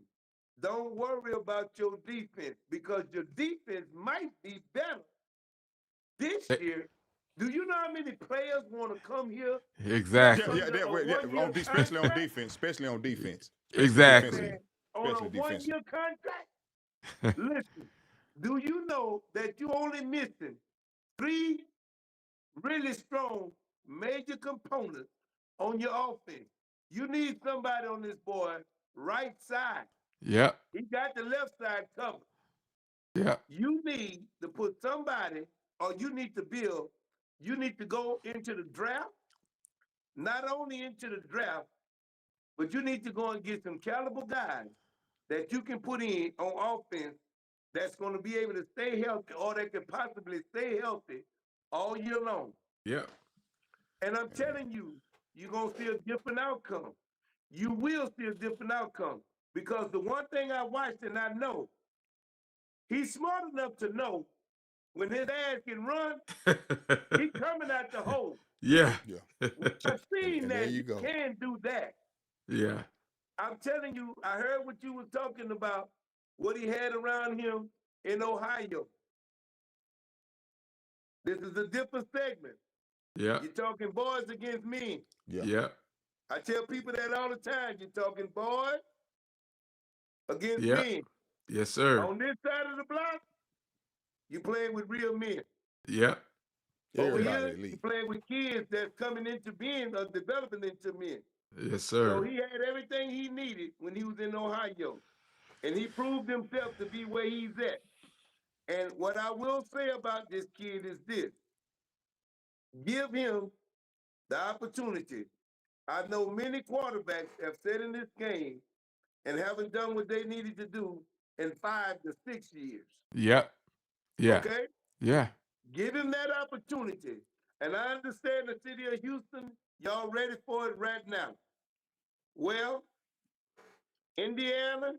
don't worry about your defense because your defense might be better this year. Do you know how many players want to come here? Exactly. Especially on defense. Especially on defense. Exactly. On a one-year contract? Listen, do you know that you only missing 3 really strong major components on your offense? You need somebody on this boy right side. Yep. He got the left side covered. Yeah. You need to put somebody, or you need to build, you need to go into the draft, not only into the draft, but you need to go and get some caliber guys that you can put in on offense that's going to be able to stay healthy or that can possibly stay healthy all year long. Yeah. And I'm telling you, you're going to see a different outcome. You will see a different outcome because the one thing I watched and I know, he's smart enough to know when his ass can run, he coming out the hole. Yeah. I've seen that you can do that. Yeah. I'm telling you, I heard what you was talking about, what he had around him in Ohio. This is a different segment. Yeah. You're talking boys against men. Yeah. I tell people that all the time. You're talking boys against men. Yes, sir. On this side of the block, you're playing with real men. Yeah. Over here, you're playing with kids that's coming into being or developing into men. Yes, sir. So he had everything he needed when he was in Ohio. And he proved himself to be where he's at. And what I will say about this kid is this. Give him the opportunity. I know many quarterbacks have said in this game and haven't done what they needed to do in 5 to 6 years. Yep. Yeah. Okay? Yeah. Give him that opportunity. And I understand the city of Houston, y'all ready for it right now. Well, Indiana,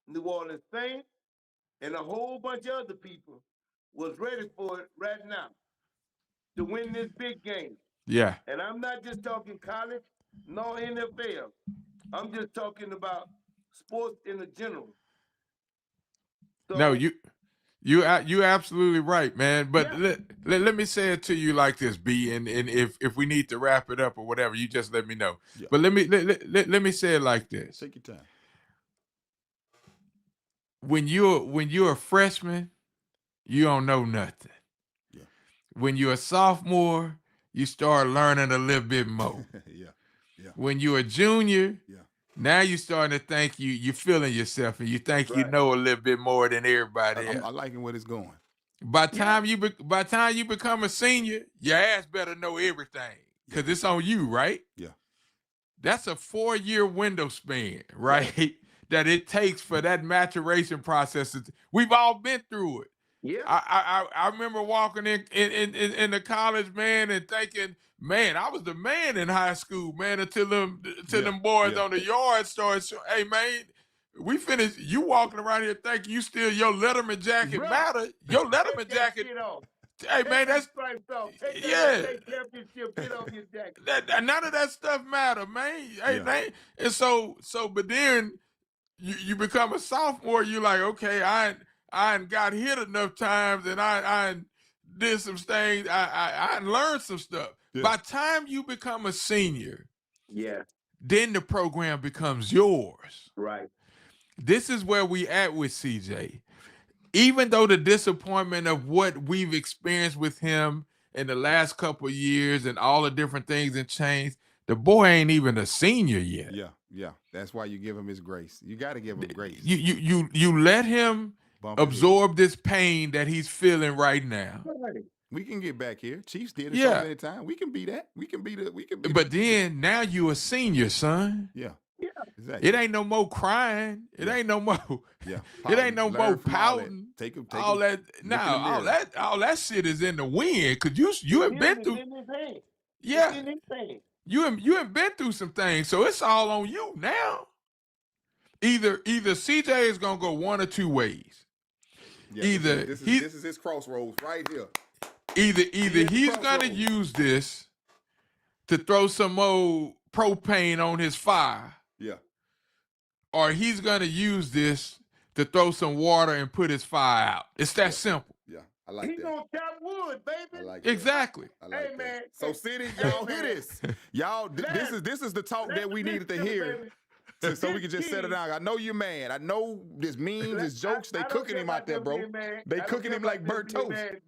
New Orleans Saints, and a whole bunch of other people was ready for it right now to win this big game. Yeah. And I'm not just talking college, nor NFL. I'm just talking about sports in the general. So, no, you're absolutely right, man. But let me say it to you like this, B. And if we need to wrap it up or whatever, you just let me know. Yeah. But let me say it like this. Take your time. When you're a freshman, you don't know nothing. Yeah. When you're a sophomore, you start learning a little bit more. Yeah. When you're a junior, now you're starting to think you're feeling yourself and you think you know a little bit more than everybody else. I'm liking where it's going. by time you become a senior, your ass better know everything because it's on you, right? Yeah. That's a 4-year window span, right? That it takes for that maturation process. We've all been through it. Yeah. I remember walking in the college, man, and thinking, man, I was the man in high school, man, until them boys on the yard started. Hey, man, we finished. You walking around here thinking you still your Letterman jacket matter. Your Letterman jacket. Hey, man, that's championship, get off your jacket. None of that stuff matter, man. Hey, man. And so, but then you become a sophomore. You like, okay, I got hit enough times, and I did some things. I learned some stuff. Yeah. By the time you become a senior, then the program becomes yours. Right. This is where we at with CJ. Even though the disappointment of what we've experienced with him in the last couple of years and all the different things that changed, the boy ain't even a senior yet. Yeah. That's why you give him his grace. You got to give him grace. You let him absorb this pain that he's feeling right now. We can get back here. Chiefs did it so many times. We can be that. We can be. But then now you a senior, son. Yeah. Exactly. It ain't no more crying. It ain't no more. It ain't no more pouting. Take all that. Now all that shit is in the wind because you have been through. You have been through some things, so it's all on you now. Either CJ is gonna go one or two ways. This is his crossroads right here. Either he's gonna use this to throw some more propane on his fire. Yeah. Or he's gonna use this to throw some water and put his fire out. It's that simple. Yeah, I like that. He's gonna chop wood, baby. I like exactly. I like that. Man. So, City, y'all hear this? Y'all, this is the talk that we needed to hear, so we can just settle down. I know you're mad. I know there's memes, there's jokes. They cooking him out there, bro. They cooking him like burnt toast. I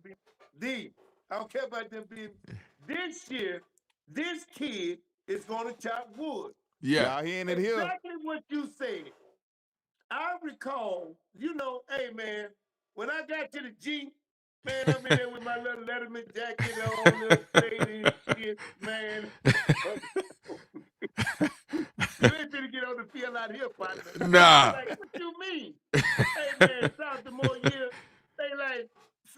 don't care about them being. This year, this kid is gonna chop wood. Yeah. Y'all hearing it here? Exactly what you said. I recall, hey, man, when I got to the G, man, I'm in there with my little Letterman jacket on, little shady shit, man. You ain't finna get on the field out here, partner. Nah. Like, what you mean? Hey, man, sophomore year, they like,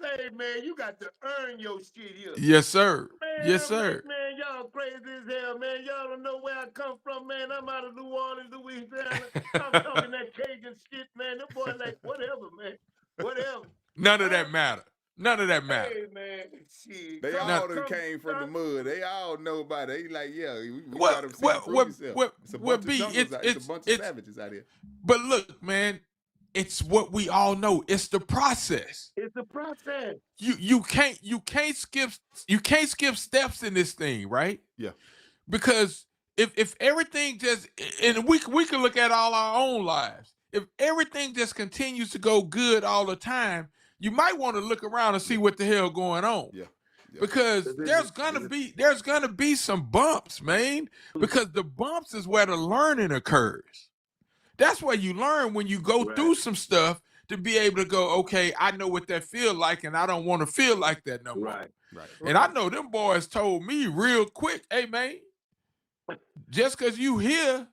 say, man, you got to earn your shit here. Yes, sir. Man, yes, sir. Man, y'all crazy as hell, man. Y'all don't know where I come from, man. I'm out of New Orleans, Louisiana. I'm talking that Cajun shit, man. Them boys like, whatever, man. Whatever. None of that matter. None of that matter. Hey, man, shit. They all came from the mud. They all know about it. They like, we got them It's a bunch of savages out here. But look, man, it's what we all know. It's the process. It's the process. You can't skip steps in this thing, right? Yeah. Because if everything just, and we can look at all our own lives. If everything just continues to go good all the time, you might want to look around and see what the hell going on. Yeah. Because there's gonna be some bumps, man. Because the bumps is where the learning occurs. That's where you learn when you go through some stuff to be able to go, okay, I know what that feel like, and I don't want to feel like that no more. Right. And I know them boys told me real quick, hey man, just because you here,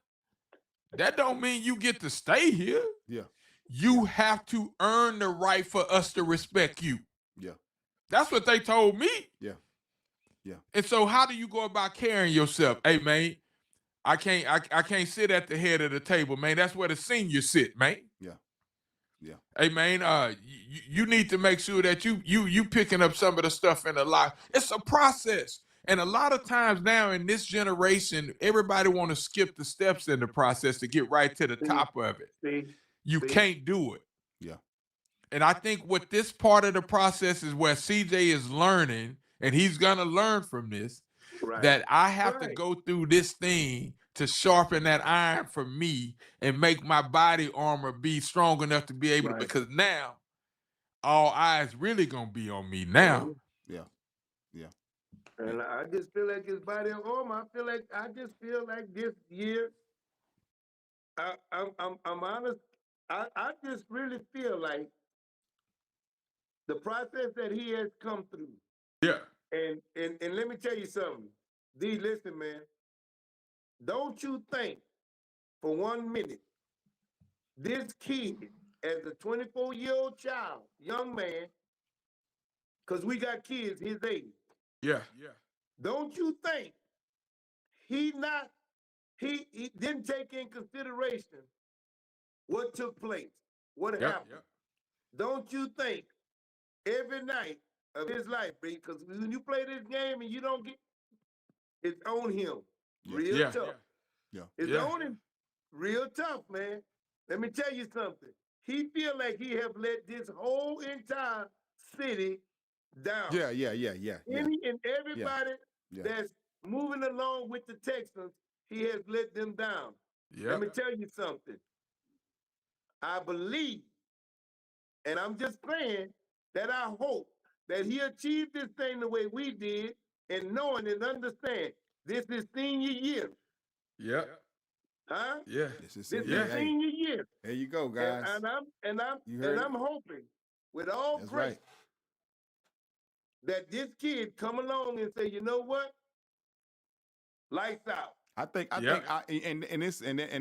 that don't mean you get to stay here. Yeah. You have to earn the right for us to respect you. Yeah. That's what they told me. Yeah. Yeah. And so how do you go about carrying yourself? Hey man, I can't sit at the head of the table, man. That's where the seniors sit, man. Yeah. Yeah. Hey man, you need to make sure that you picking up some of the stuff in the life. It's a process. And a lot of times now in this generation, everybody want to skip the steps in the process to get right to the top of it. You can't do it. Yeah. And I think what this part of the process is where CJ is learning, and he's going to learn from this, that I have to go through this thing to sharpen that iron for me and make my body armor be strong enough to be able to, because now all eyes really going to be on me now. Yeah. Yeah. And I just feel like his body armor. I just feel like this year, I'm honest. I just really feel like the process that he has come through. Yeah. And let me tell you something. D, listen, man. Don't you think for 1 minute this kid, as a 24-year-old child, young man, because we got kids his age, Yeah. don't you think he didn't take in consideration what took place, what happened? Yep. Don't you think every night of his life, because when you play this game and you don't get, it's on him. Real tough. Yeah. It's on him. Real tough, man. Let me tell you something. He feel like he have let this whole entire city down. Yeah. And everybody that's moving along with the Texans, he has let them down. Yeah. Let me tell you something. I believe, and I'm just saying that I hope that he achieved this thing the way we did, and knowing and understand this is senior year. Yeah. Huh? Yeah. This is senior year. There you go, guys. And I'm hoping with all grace that this kid come along and say, you know what? Lights out.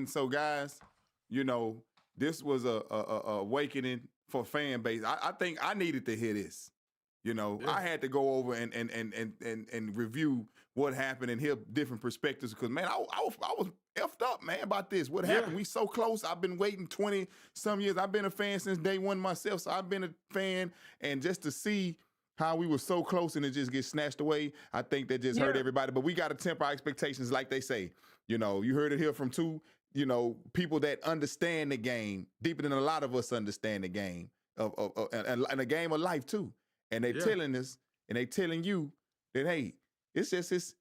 So guys, you know, this was a awakening for fan base. I think I needed to hear this. You know, I had to go over and review what happened and hear different perspectives because, man, I was effed up, man, about this. What happened? We so close. I've been waiting 20-some years. I've been a fan since day one myself, so I've been a fan. And just to see how we were so close and it just gets snatched away, I think that just hurt everybody. But we got to temper our expectations like they say. You know, you heard it here from two, you know, people that understand the game deeper than a lot of us understand the game and a game of life, too. And they telling us, and they telling you that, hey, it's just his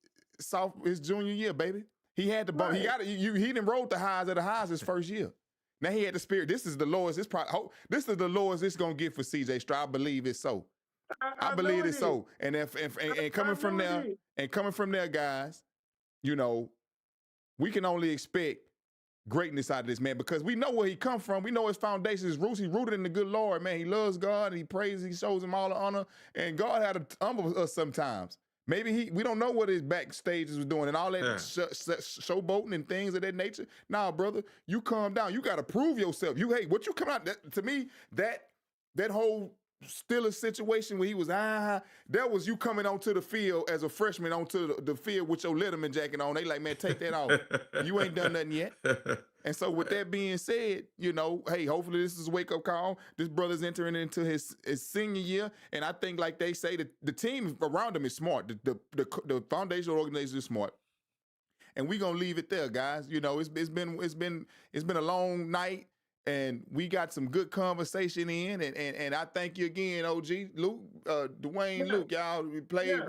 junior year, baby. He had to bump. He didn't roll the highs of the highs his first year. Now he had the spirit. This is the lowest. This is the lowest it's gonna get for CJ Stroud. I believe it's so. I believe it's so. And coming from there, guys, you know, we can only expect greatness out of this man because we know where he come from. We know his foundation, his roots. He rooted in the good Lord, man. He loves God. He prays. He shows him all the honor. And God had to humble us sometimes. Maybe we don't know what his backstages was doing and all that showboating and things of that nature. Nah, brother, you calm down. You got to prove yourself. What you come out, to me, that whole Steelers situation where he was, that was you coming onto the field as a freshman onto the field with your Letterman jacket on. They like, man, take that off. You ain't done nothing yet. And so with that being said, you know, hey, hopefully this is a wake-up call. This brother's entering into his senior year. And I think, like they say, the team around him is smart. The foundational organization is smart. And we're gonna leave it there, guys. You know, it's been a long night. And we got some good conversation in, and I thank you again, OG, Luke, Dwayne, Luke. Y'all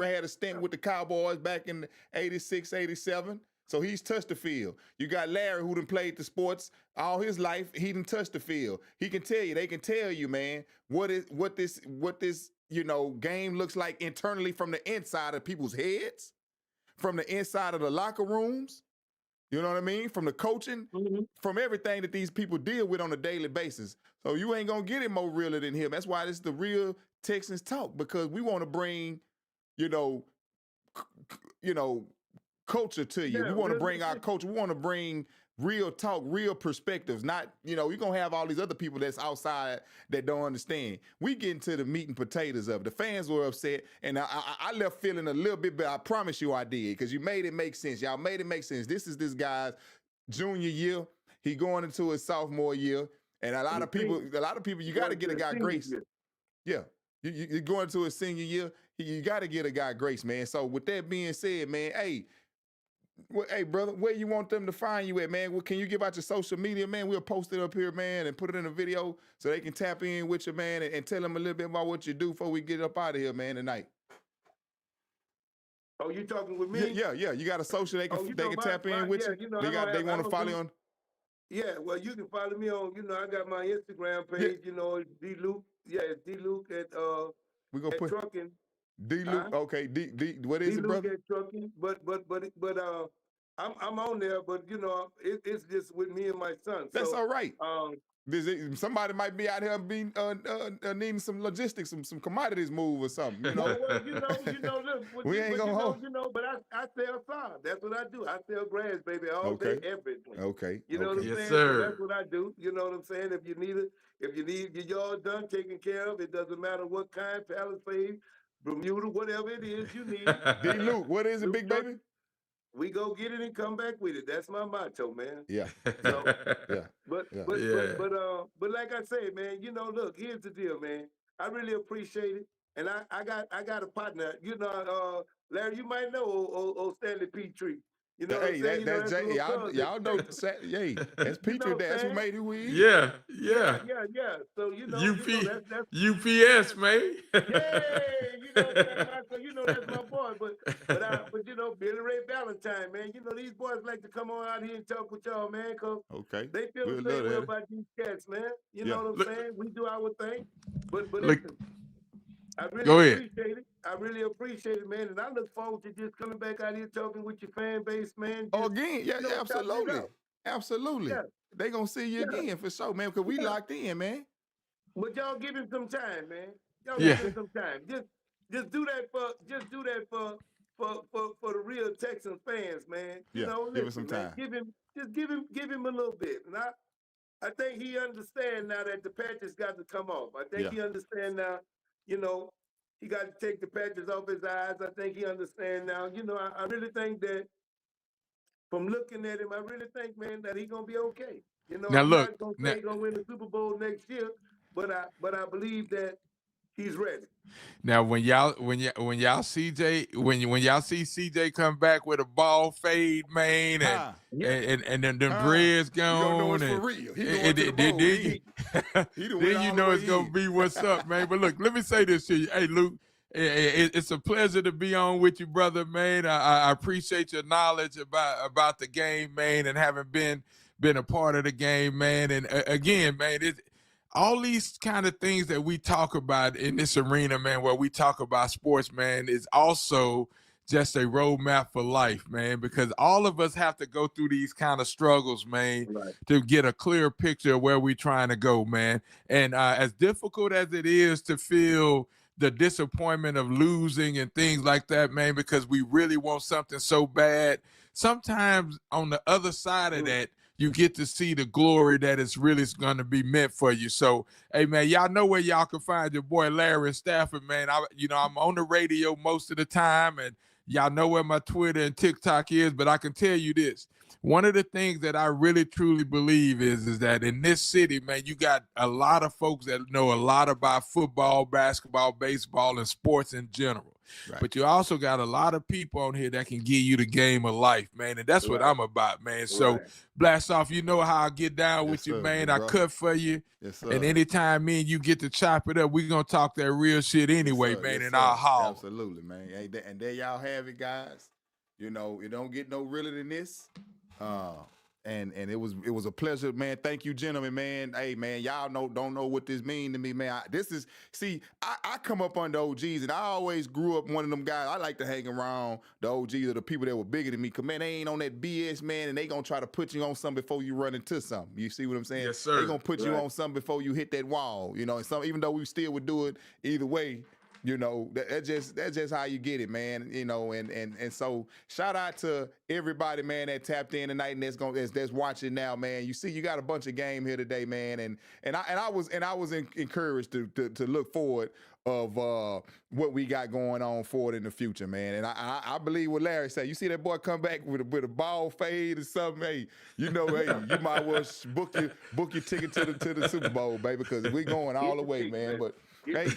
had a stint with the Cowboys back in 86, 87. So he's touched the field. You got Larry, who done played the sports all his life. He done touched the field. He can tell you, they can tell you, man, what this you know game looks like internally from the inside of people's heads, from the inside of the locker rooms. You know what I mean? From the coaching, from everything that these people deal with on a daily basis. So you ain't going to get it more realer than him. That's why this is the Ryl Texans Talk, because we want to bring, you know, culture to you. We want to bring our culture. We want to bring real talk, real perspectives. Not, you know, you're going to have all these other people that's outside that don't understand. We get into the meat and potatoes of it. The fans were upset, and I left feeling a little bit, but I promise you I did, because you made it make sense. Y'all made it make sense. This is this guy's junior year. He going into his sophomore year, and a lot of people, you got to get a guy grace. Yeah. You're going to his senior year. You got to get a guy grace, man. So with that being said, man, hey, brother, where you want them to find you at, man? Well, can you give out your social media, man? We'll post it up here, man, and put it in a video so they can tap in with you, man, and tell them a little bit about what you do before we get up out of here, man, tonight. Oh, you talking with me? Yeah. You got a social they can tap in with you? You know, they want to follow you on? Yeah, well, you can follow me on, you know, I got my Instagram page, you know, it's D-Luke. Yeah, it's D-Luke at We're gonna put Trucking. D-Luke, okay. What is it, brother? At Trucking, but I'm on there, but you know, it's just with me and my son. That's all right. Somebody might be out here being needing some logistics, some commodities move or something. You know, well, look, we ain't gonna hold. but I sell flour. That's what I do. I sell grass, baby, all Okay. day, every day. Okay. You know what I'm Yes, saying? sir. So that's what I do. You know what I'm saying? If you need your yard done, taken care of, it doesn't matter what kind, Palisade, Bermuda, whatever it is you need. D. Luke, what is it, Luke big Truck, baby? we go get it and come back with it. That's my motto, man. Yeah. So, Yeah. but Yeah. but like I say, man, look, here's the deal, man. I really appreciate it, and I got a partner. Larry, you might know old Stanley Petrie. You know what I'm saying? That's a Jay. little Y'all know. Hey, that's Petrie. what I'm That's who saying? made who he is. Yeah. So that's UPS, man. that's my boy. But Billy Ray Valentine, man. These boys like to come on out here and talk with y'all, man, cause Okay. they feel We'll the same love way that. about these cats, man. You Yeah. know what I'm saying? We do our thing. But Look- listen, I Go really ahead. appreciate it. I really appreciate it, man. And I look forward to just coming back out here talking with your fan base, man. Oh, Just, again, yeah, chopping it absolutely, up. absolutely. Yeah. They gonna see you Yeah. again for sure, man. Because we Yeah. locked in, man. But y'all give him some time, man. Y'all Yeah. give him some time. Just do that for the real Texans fans, man. Yeah, give him some man, time. give him a little bit. And I think he understands now that the patches got to come off. I think he understands now, he got to take the patches off his eyes. I think he understands now. I really think that from looking at him, I really think, man, that he's gonna be okay. Now I'm look, not gonna say he's gonna win the Super Bowl next year, but I believe that he's ready. Now when y'all see CJ come back with a ball fade, man, Huh. and then them Huh. dreads You gonna know gone, it's for and real. He going to the bowl. He done went then all you the know way it's gonna in. be what's up, man. But look, let me say this to you, hey Luke. It's a pleasure to be on with you, brother, man. I appreciate your knowledge about the game, man, and having been a part of the game, man. And again, man, all these kind of things that we talk about in this arena, man, where we talk about sports, man, is also just a roadmap for life, man, because all of us have to go through these kind of struggles, man, Right. to get a clear picture of where we're trying to go, man. And as difficult as it is to feel the disappointment of losing and things like that, man, because we really want something so bad, sometimes on the other side of that, you get to see the glory that is really going to be meant for you. So, hey, man, y'all know where y'all can find your boy Larry Stafford, man. I'm on the radio most of the time, and y'all know where my Twitter and TikTok is, but I can tell you this. One of the things that I really, truly believe is that in this city, man, you got a lot of folks that know a lot about football, basketball, baseball, and sports in general. Right. But you also got a lot of people on here that can give you the game of life, man. And that's what I'm about, man. So, Blastoff, you know how I get down with you, man. I cut for you. Yes, sir. And anytime me and you get to chop it up, we're going to talk that real shit anyway, man, in our hall. Absolutely, man. And there y'all have it, guys. You don't get no realer than this. And it was a pleasure, man. Thank you, gentlemen, man. Hey, man, y'all don't know what this mean to me, man. I come up under OGs, and I always grew up one of them guys. I like to hang around the OGs or the people that were bigger than me, because, man, they ain't on that BS, man, and they going to try to put you on something before you run into something. You see what I'm saying? Yes, sir. They going to put you on something before you hit that wall, and even though we still would do it either way, that's just how you get it, man. And so shout out to everybody, man, that tapped in tonight and that's watching now, man. You see, you got a bunch of game here today, man. And I was encouraged to look forward of what we got going on forward in the future, man. And I believe what Larry said. You see that boy come back with a ball fade or something, hey, you might well book your ticket to the Super Bowl, baby, because we going all the way, man. But hey,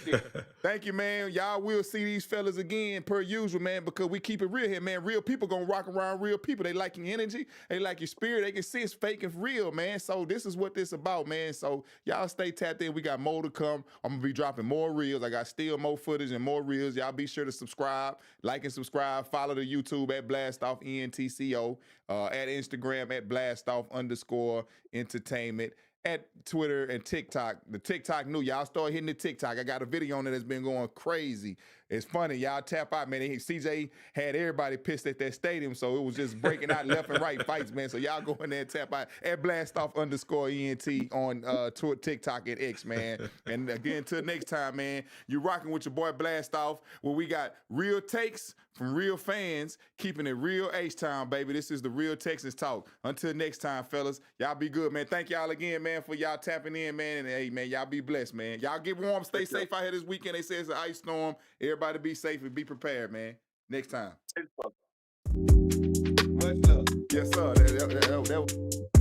thank you, man. Y'all will see these fellas again per usual, man, because we keep it real here, man. Real people gonna rock around real people. They like your energy. They like your spirit. They can see it's fake and real, man. So this is what this about, man. So y'all stay tapped in. We got more to come. I'm gonna be dropping more reels. I got still more footage and more reels. Y'all be sure to subscribe, like and subscribe. Follow the YouTube at Blastoff ENTCO, at Instagram at Blastoff_entertainment. At Twitter and TikTok. The TikTok new. Y'all start hitting the TikTok. I got a video on it that's been going crazy. It's funny, y'all tap out, man. CJ had everybody pissed at that stadium, so it was just breaking out left and right fights, man. So y'all go in there and tap out at Blastoff_ENT on TikTok and X, man. And again, till next time, man, you rocking with your boy Blastoff, where we got real takes from real fans, keeping it real H-Town, baby. This is the Ryl Texans Talk. Until next time, fellas, y'all be good, man. Thank y'all again, man, for y'all tapping in, man. And hey, man, y'all be blessed, man. Y'all get warm, stay safe out here this weekend. They say it's an ice storm. Everybody be safe and be prepared, man. Next time. Much love. Yes, sir. That